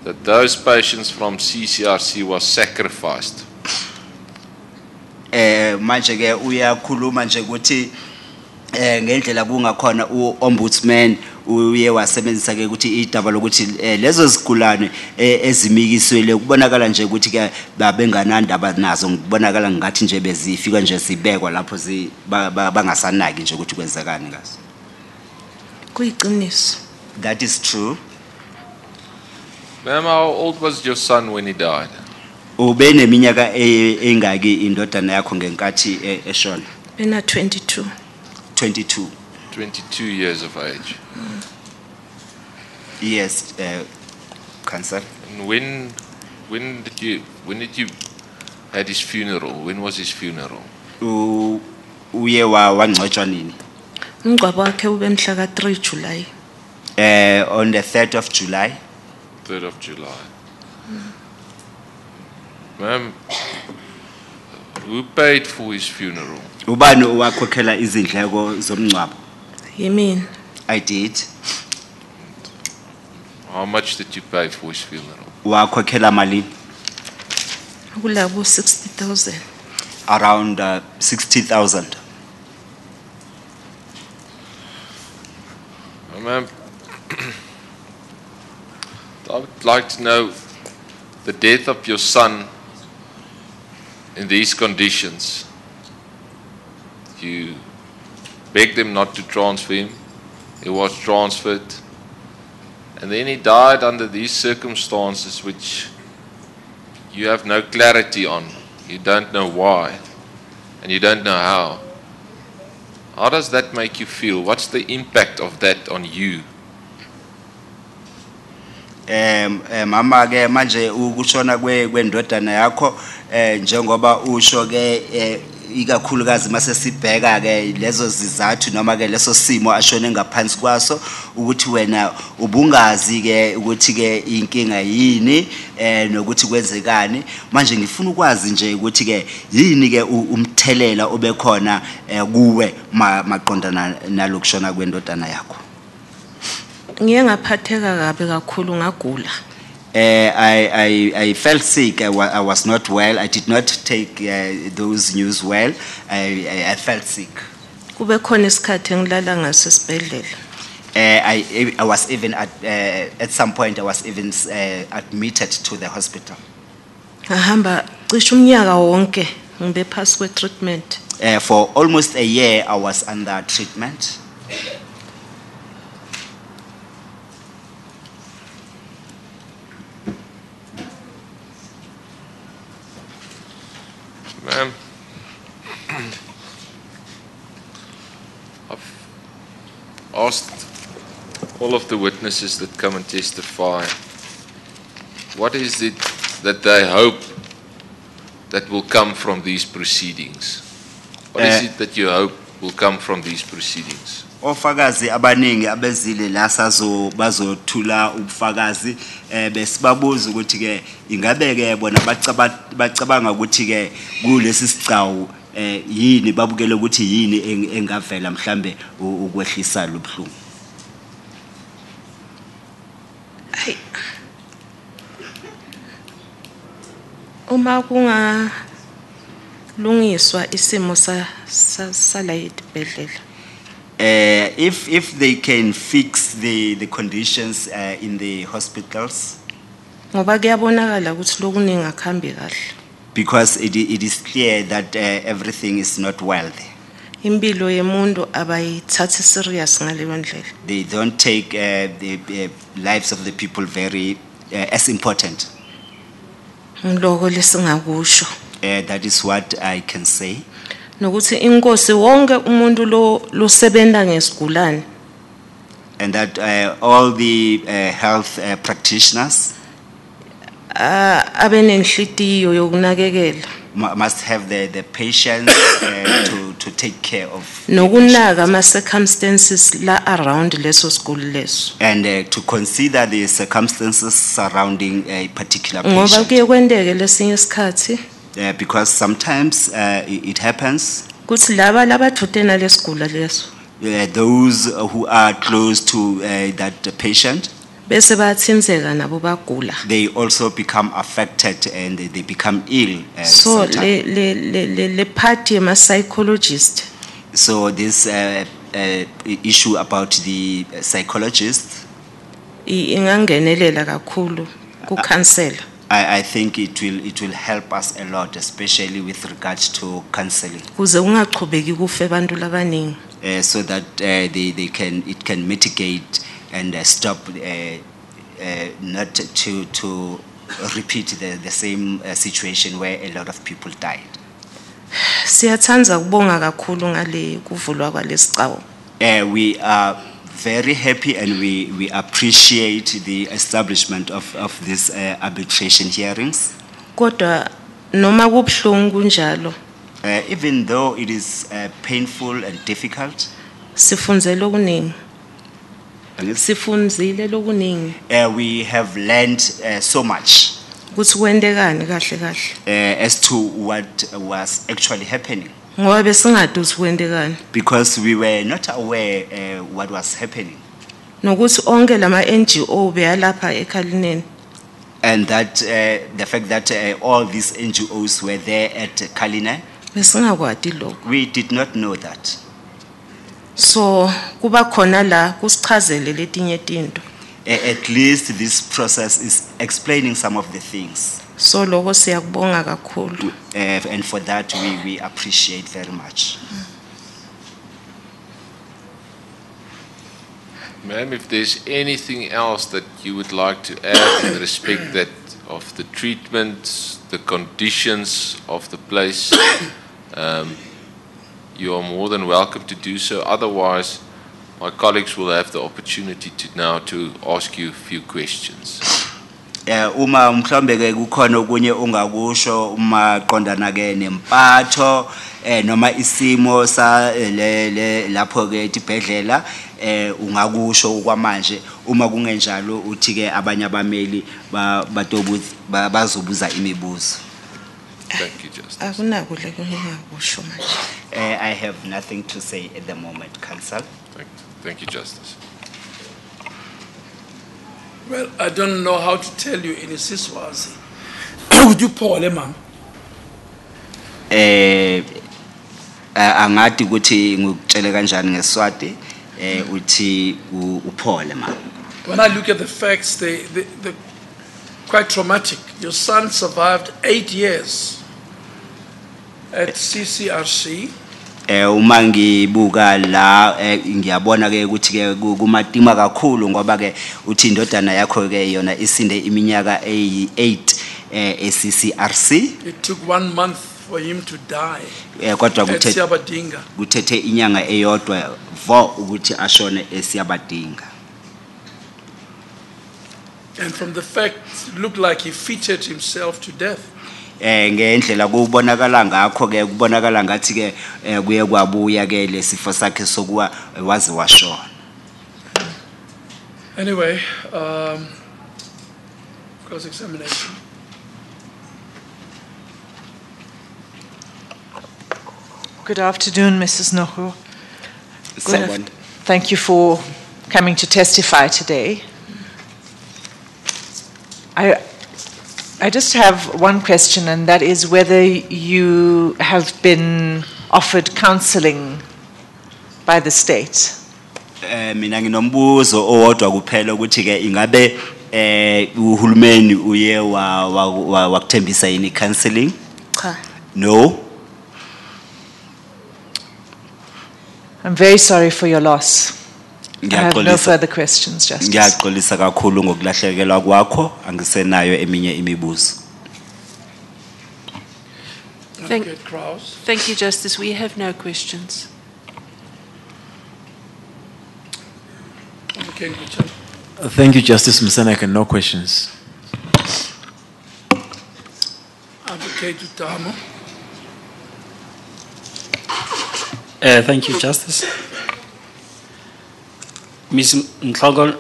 that those patients from CCRC was sacrificed. Manje ke uyakhuluma nje ukuthi ngendlela kungakhona uombudsman uye wasebenzisa ke ukuthi idaba lokuthi lezo zigulane ezimikiswele kubonakala nje ukuthi ke babenganandaba nazo ngibonakala ngathi nje bezifika nje sibekwa lapho bangasanaki nje ukuthi kwenzekani ngaso. Kuyiqiniso. That is true. Ma'am, how old was your son when he died? Ubeneminyaka engaki indodana yakho ngenkathi eshona? Bena 22. 22. 22 years of age. Yes, Counsel. And when did you had his funeral? When was his funeral? Uye wangcwatshwa nini? Umngcwabo wakhe ube mhla ka 3 July. On the 3rd of July. 3rd of July. Ma'am, who paid for his funeral? Ubani owakhokhela izindleko zomngcwabo? Yimini. I did. How much did you pay for his funeral? Wakhokhela malini? Kulabo 60,000. Around 60,000. Ma'am, I would like to know the death of your son in these conditions. You begged him not to transfer him. He was transferred. And then he died under these circumstances which you have no clarity on. You don't know why. And you don't know how. How does that make you feel? What's the impact of that on you? Mama ke manje ukushona kwendodana yakho njengoba usho ke ikakhulukazi mase sibheka ke lezo zizathu noma ke leso simo ashone ngaphansi kwaso ukuthi wena ubungazi ke ukuthi ke inkinga yini nokuthi kwenzekani manje ngifuna ukwazi nje ukuthi ke yini ke umthelela obekhona kuwe maqondana nalokushona kwendodana yakho. Ngiye ngaphatheka kabi kakhulu ngagula. I felt sick. I was not well. I did not take those news well. I felt sick. Kube khona isikhathi ngilala ngaso esibhedlela. I was even at some point I was even admitted to the hospital. Ngahamba cishe umnyaka wonke ngibe phasi kwe treatment. For almost a year I was under treatment. Ma'am, I've asked all of the witnesses that come and testify, what is it that they hope that will come from these proceedings? What is it that you hope will come from these proceedings? Ofakazi abaningi abezile la bazothula ubufakazi besibabuza ukuthi ke ingabe ke bona bacabanga ukuthi ke kulesi sigcawu yini babukele ukuthi yini engavela mhlambe ukwehlisa lobhlungu. Uma kunga lungiswa isimo sala edibhedlela. If they can fix the conditions in the hospitals, Ngoba kuyabonakala ukuthi lokuningi akhambi kahle. because it is clear that everything is not well there. Impilo yemuntu abayithatha serious ngaleyo ndlela. They don't take the lives of the people very as important. Ngiloko lesingakusho. That is what I can say. Nokuthi inkosi wonke umuntu lo sebenza ngesigulane. And that all the health practitioners Abenenhlitiyo yokunakekela. must have the patience to take care of. Nokunaka ama circumstances la around leso siguli leso. And to consider the circumstances surrounding a particular Ngoba patient. kuye kwendeke lesinye isikhathi Because sometimes it happens, kuthi laba labathotena lesigula leso those who are close to that patient, bese bayathinzeka nabo bagula. they also become affected and they become ill. So sometimes. le party ma psychologist So this issue about the psychologist, ingangenelela kakhulu ku counselor. I think it will help us a lot, especially with regards to counseling, Kuze ungaqhubeki kufe abantu labaningi. so that it can mitigate and stop not to repeat the same situation where a lot of people died. Siyathanza kubonga kakhulu ngale kuvulwa kwalesicawu. We are very happy and we appreciate the establishment of these arbitration hearings. Kodwa noma kubhlungu kunjalo Even though it is painful and difficult, sifunzele okuningi. Sifunzile lokuningi we have learned so much ukuthi kwendekani kahle kahle. as to what was actually happening, Ngoba besingadi ukuthi kwendekani. because we were not aware what was happening. nokuthi onke lama NGO beyalapha eKalineni. And that the fact that all these NGOs were there at Kalina, Besingakwati lokho. we did not know that. So kuba khona la kusichazele letinye tinto. At least this process is explaining some of the things. So lokho siyakubonga kakhulu. And for that, we appreciate very much. Ma'am, if there's anything else that you would like to add in respect that of the treatment, the conditions of the place, you are more than welcome to do so. Otherwise, my colleagues will have the opportunity to ask you a few questions. Uma mhlawumbe ke kukhona okunye ungakusho uma qondana ke nempatho noma isimo sa lapho ke tibhedlela ungakusho kwamanje uma kungenjalo uthi ke abanye abameli bazobuza imibuzo. Thank you, Justice. Akunakudla kungakusho manje. I have nothing to say at the moment, Counsel. Thank you, Justice. Well, I don't know how to tell you in Isiswazi. Would you Paul, ma'am? Angathi ukuthi ngikutshele kanjani ngeSwati uthi uphole mama. When I look at the facts, they're quite traumatic. Your son survived 8 years at CCRC. Uma ngibuka la ngiyabona ke ukuthi ke kumatima kakhulu ngoba ke uthi indodana yakho ke yona isinde iminyaka eyi8 eCCRC. It took 1 month for him to die. Kodwa kuthethe inyanga eyodwa vo ukuthi ashone eSiyabadinga. And from the fact, it looked like he fitted himself to death. Ngendlela kubonakala ngakho ke kubonakala ngathi ke kuye kwabuya ke lesifo sakhe sokuwa wazi washona. Anyway, cross examination. Good afternoon, Mrs. Nohu. Thank you for coming to testify today. I just have one question, and that is whether you have been offered counseling by the state. Mina nginombuzo owodwa kuphela ukuthi ke ingabe uhulumeni uye wakuthembisa yini counseling? Cha. No. I'm very sorry for your loss. I have no further questions, Justice. Ngiyaxolisa kakhulu ngokulahlekelwa kwakho, angisenayo eminye imibuzo. Thank you, Justice. We have no questions. Thank you, Justice Msanaka. No questions. Advocate Utamo. Thank you, Justice. Ms. Ntlogo,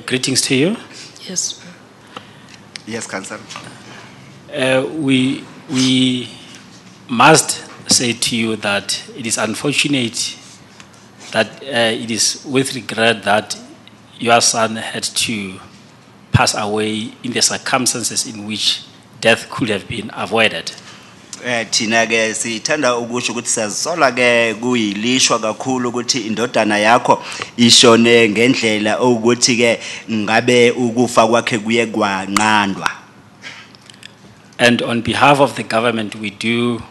greetings to you. Yes. Yes, Counsel. We must say to you that it is unfortunate that it is with regret that your son had to pass away in the circumstances in which death could have been avoided. Thina ke sithanda ukusho ukuthi siyazisola ke kuyilishwa kakhulu ukuthi indodana yakho ishone ngendlela ukuthi ke ngabe ukufa kwakhe kuye kwanqandwa. And on behalf of the government, we do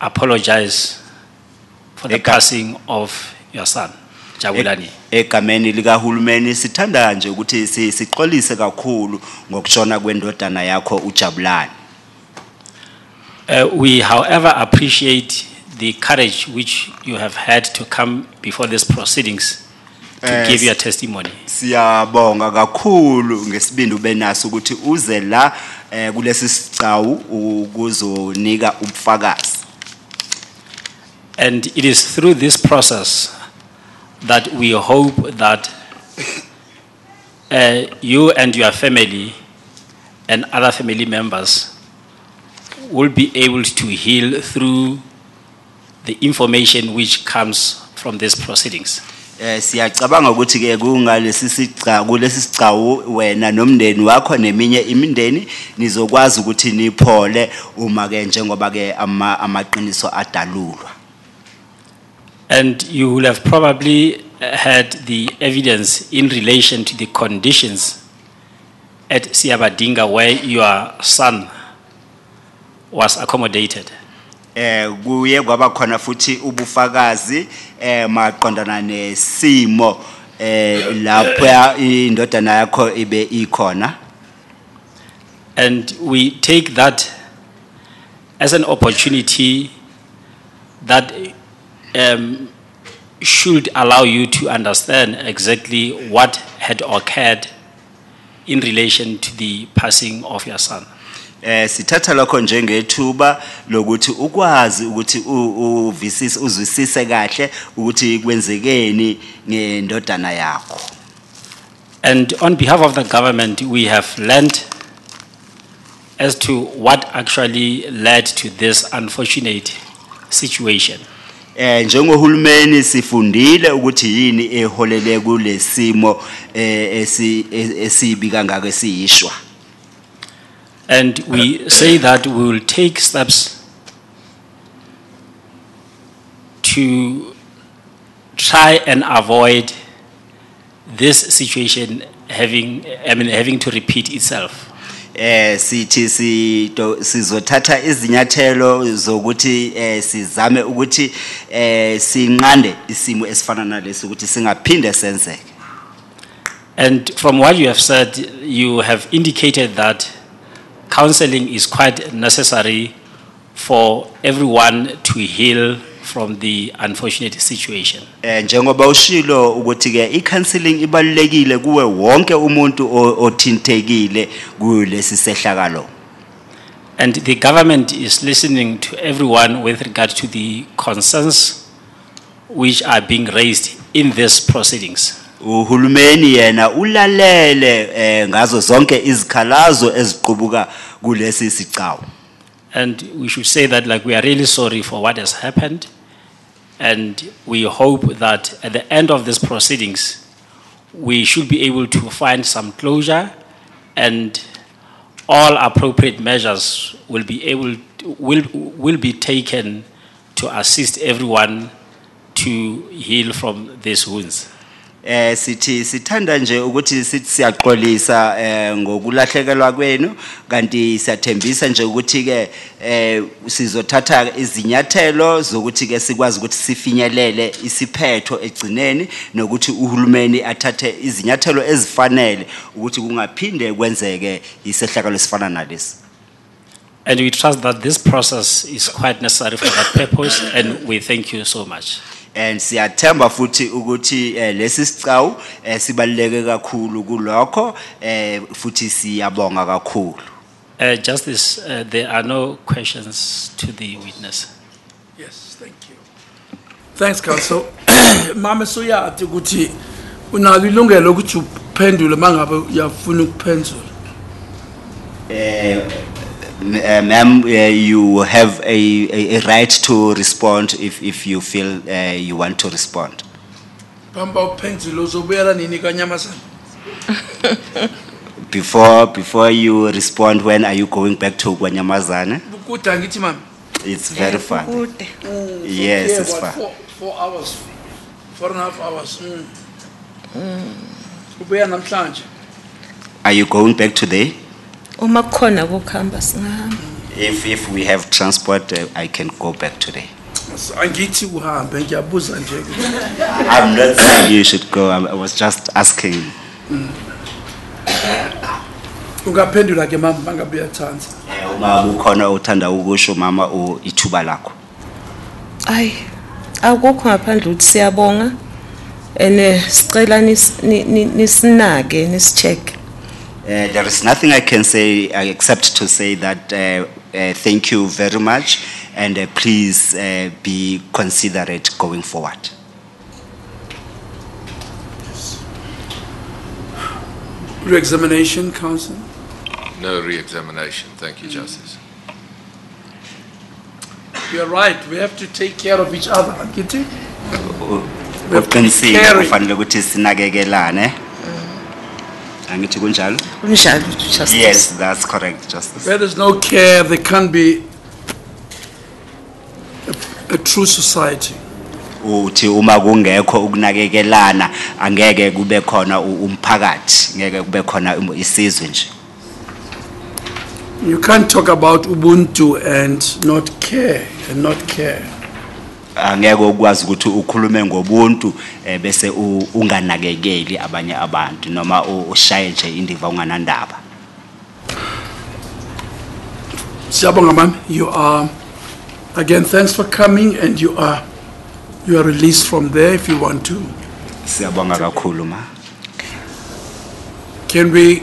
apologize for the passing of your son, Jabulani. Egameni likahulumeni sithanda nje ukuthi sixolise kakhulu ngokushona kwendodana yakho uJabulani. We, however, appreciate the courage which you have had to come before these proceedings to give your testimony. Siyabonga kakhulu ngesibindi ubenaso ukuthi uze la kulesi sicawu ukuzonika ubufakazi. And it is through this process that we hope that you and your family and other family members will be able to heal through the information which comes from these proceedings. Siyacabanga ukuthi ke kungalesi sigcawu wena nomndeni wakho neminye imindeni nizokwazi ukuthi niphole uma ke njengoba ke amaqiniso adalulwa. And you will have probably had the evidence in relation to the conditions at Siabadinga where your son was accommodated. Kuye kwaba khona futhi ubufakazi maqondana nesimo lapho indodana yakho ibe ikhona. And we take that as an opportunity that should allow you to understand exactly what had occurred in relation to the passing of your son. Sithatha lokho njengethuba lokuthi ukwazi ukuthi uzwisise kahle ukuthi kwenzekeni ngendodana yakho. And on behalf of the government, we have learned as to what actually led to this unfortunate situation. Njengohulumeni sifundile ukuthi yini eholele kulesimo esibi kangaka esiyishwa. And we say that we will take steps to try and avoid this situation having to repeat itself. Sithi sizothatha izinyathelo zokuthi sizame ukuthi sinqande isimo esifana nalesi ukuthi singaphinde senzeke. And from what you have said, you have indicated that counseling is quite necessary for everyone to heal from the unfortunate situation. Njengoba ushilo ukuthi ke i-counseling ibalulekile kuwe wonke umuntu othintekile kulesi sehlakalo. And the government is listening to everyone with regard to the concerns which are being raised in these proceedings. Uhulumeni yena ulalele ngazo zonke izikhalazo eziqubuka kulesi sicawu. And we should say that like we are really sorry for what has happened, and we hope that at the end of these proceedings we should be able to find some closure, and all appropriate measures will be taken to assist everyone to heal from these wounds. Sithi sithanda nje ukuthi sithi siyaxolisa ngokulahlekelwa kwenu kanti siyathembisa nje ukuthi ke sizothatha izinyathelo zokuthi ke sikwazi ukuthi sifinyelele isiphetho egcineni nokuthi uhulumeni athathe izinyathelo ezifanele ukuthi kungaphinde kwenzeke isehlakalo sifana nalesi. And we trust that this process is quite necessary for that purpose, and we thank you so much. And siyathemba futhi ukuthi lesi sicawu sibaluleke kakhulu kulokho futhi siyabonga kakhulu. Justice, there are no questions to the witness. Yes, thank you. Thanks, Counsel. Mama soyathi ukuthi unalo ilungelo ukuthi uphendule mangabe uyafuna ukuphendula. Ma'am, you have a right to respond if you feel you want to respond. Before you respond, when are you going back to Guanyamazane? It's very fun. Yes, it's fun. 4 hours, 4.5 hours. Are you going back today? If we have transport, I can go back today. I'm not saying you should go. I was just asking. Ukhona uthanda ukusho mama ithuba lakho. Akukho ngaphandle ukuthi siyabonga ene sicela nisinake nisicheck. There is nothing I can say except to say that thank you very much, and please be considerate going forward. Re-examination, Counsel? No re-examination. Thank you, Justice. You're right. We have to take care of each other. We have to be Uqinisile caring. kufanele ukuthi sinakekelane. Angithi kunjalo? Kunjalo, Justice. Yes, that's correct, Justice. Where there's no care, there can't be a true society. Uthi uma kungekho ukunakekelana angeke kube khona umphakathi, ngeke kube khona isizwe nje. You can't talk about Ubuntu and not care, and not care. Angeke ukwazi ukuthi ukhulume ngobuntu bese unganakekeli abanye abantu noma ushaye nje indiva unganandaba. Siyabonga ma'am, you are, again, thanks for coming, and you are released from there if you want to. Siyabonga kakhulu ma. Can we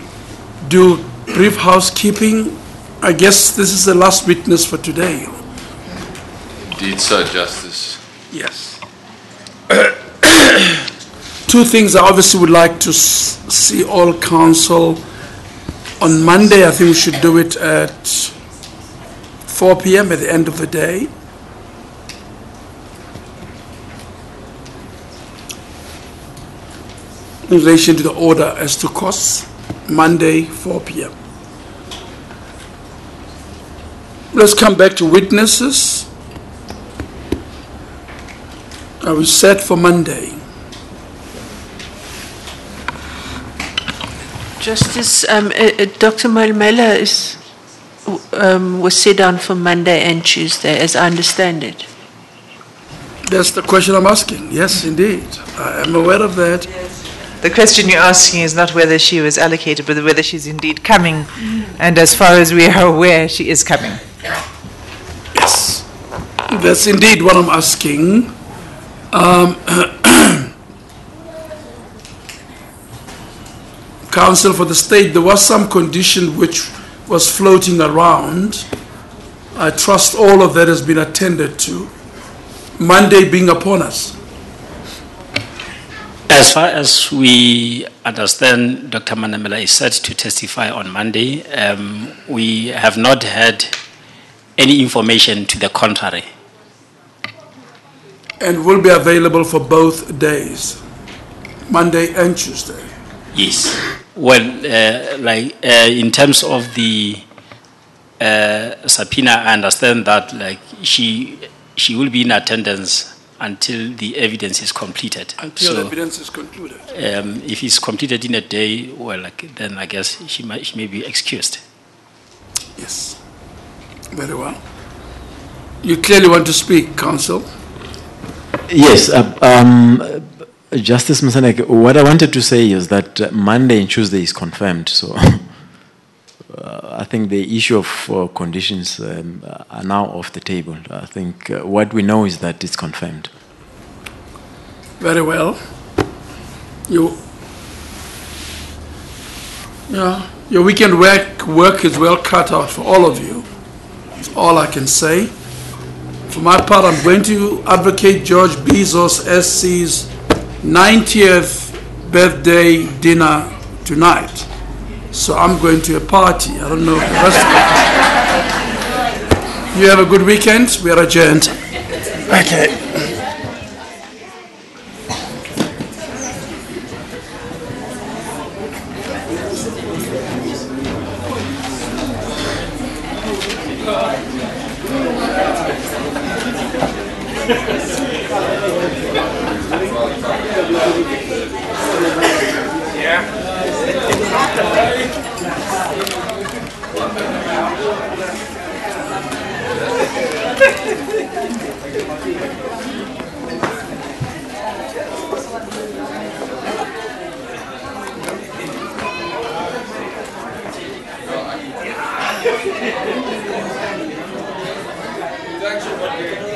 do brief housekeeping? I guess this is the last witness for today. Indeed, sir, Justice. Yes. Two things I obviously would like to see all council on Monday. I think we should do it at 4 p.m. at the end of the day. In relation to the order as to costs, Monday, 4 p.m. Let's come back to witnesses. Are we set for Monday? Justice, Dr. Malmela was set down for Monday and Tuesday, as I understand it. That's the question I'm asking. Yes, indeed. I am aware of that. The question you're asking is not whether she was allocated, but whether she's indeed coming. And as far as we are aware, she is coming. Yes, that's indeed what I'm asking. Council for the State, there was some condition which was floating around. I trust all of that has been attended to. Monday being upon us. As far as we understand, Dr. Manamela is set to testify on Monday. We have not had any information to the contrary. And will be available for both days, Monday and Tuesday. Yes. Well, in terms of the subpoena, I understand that she will be in attendance until the evidence is completed. Until evidence is concluded. If it's completed in a day, well, then I guess she may be excused. Yes. Very well. You clearly want to speak, Counsel. Yes, Justice Msanek, what I wanted to say is that Monday and Tuesday is confirmed, so I think the issue of conditions are now off the table. I think what we know is that it's confirmed. Very well. Your weekend work is well cut out for all of you. That's all I can say. For my part, I'm going to advocate George Bezos SC's 90th birthday dinner tonight. So I'm going to a party. I don't know the rest of it. You have a good weekend. We are adjourned. Okay. Thank you.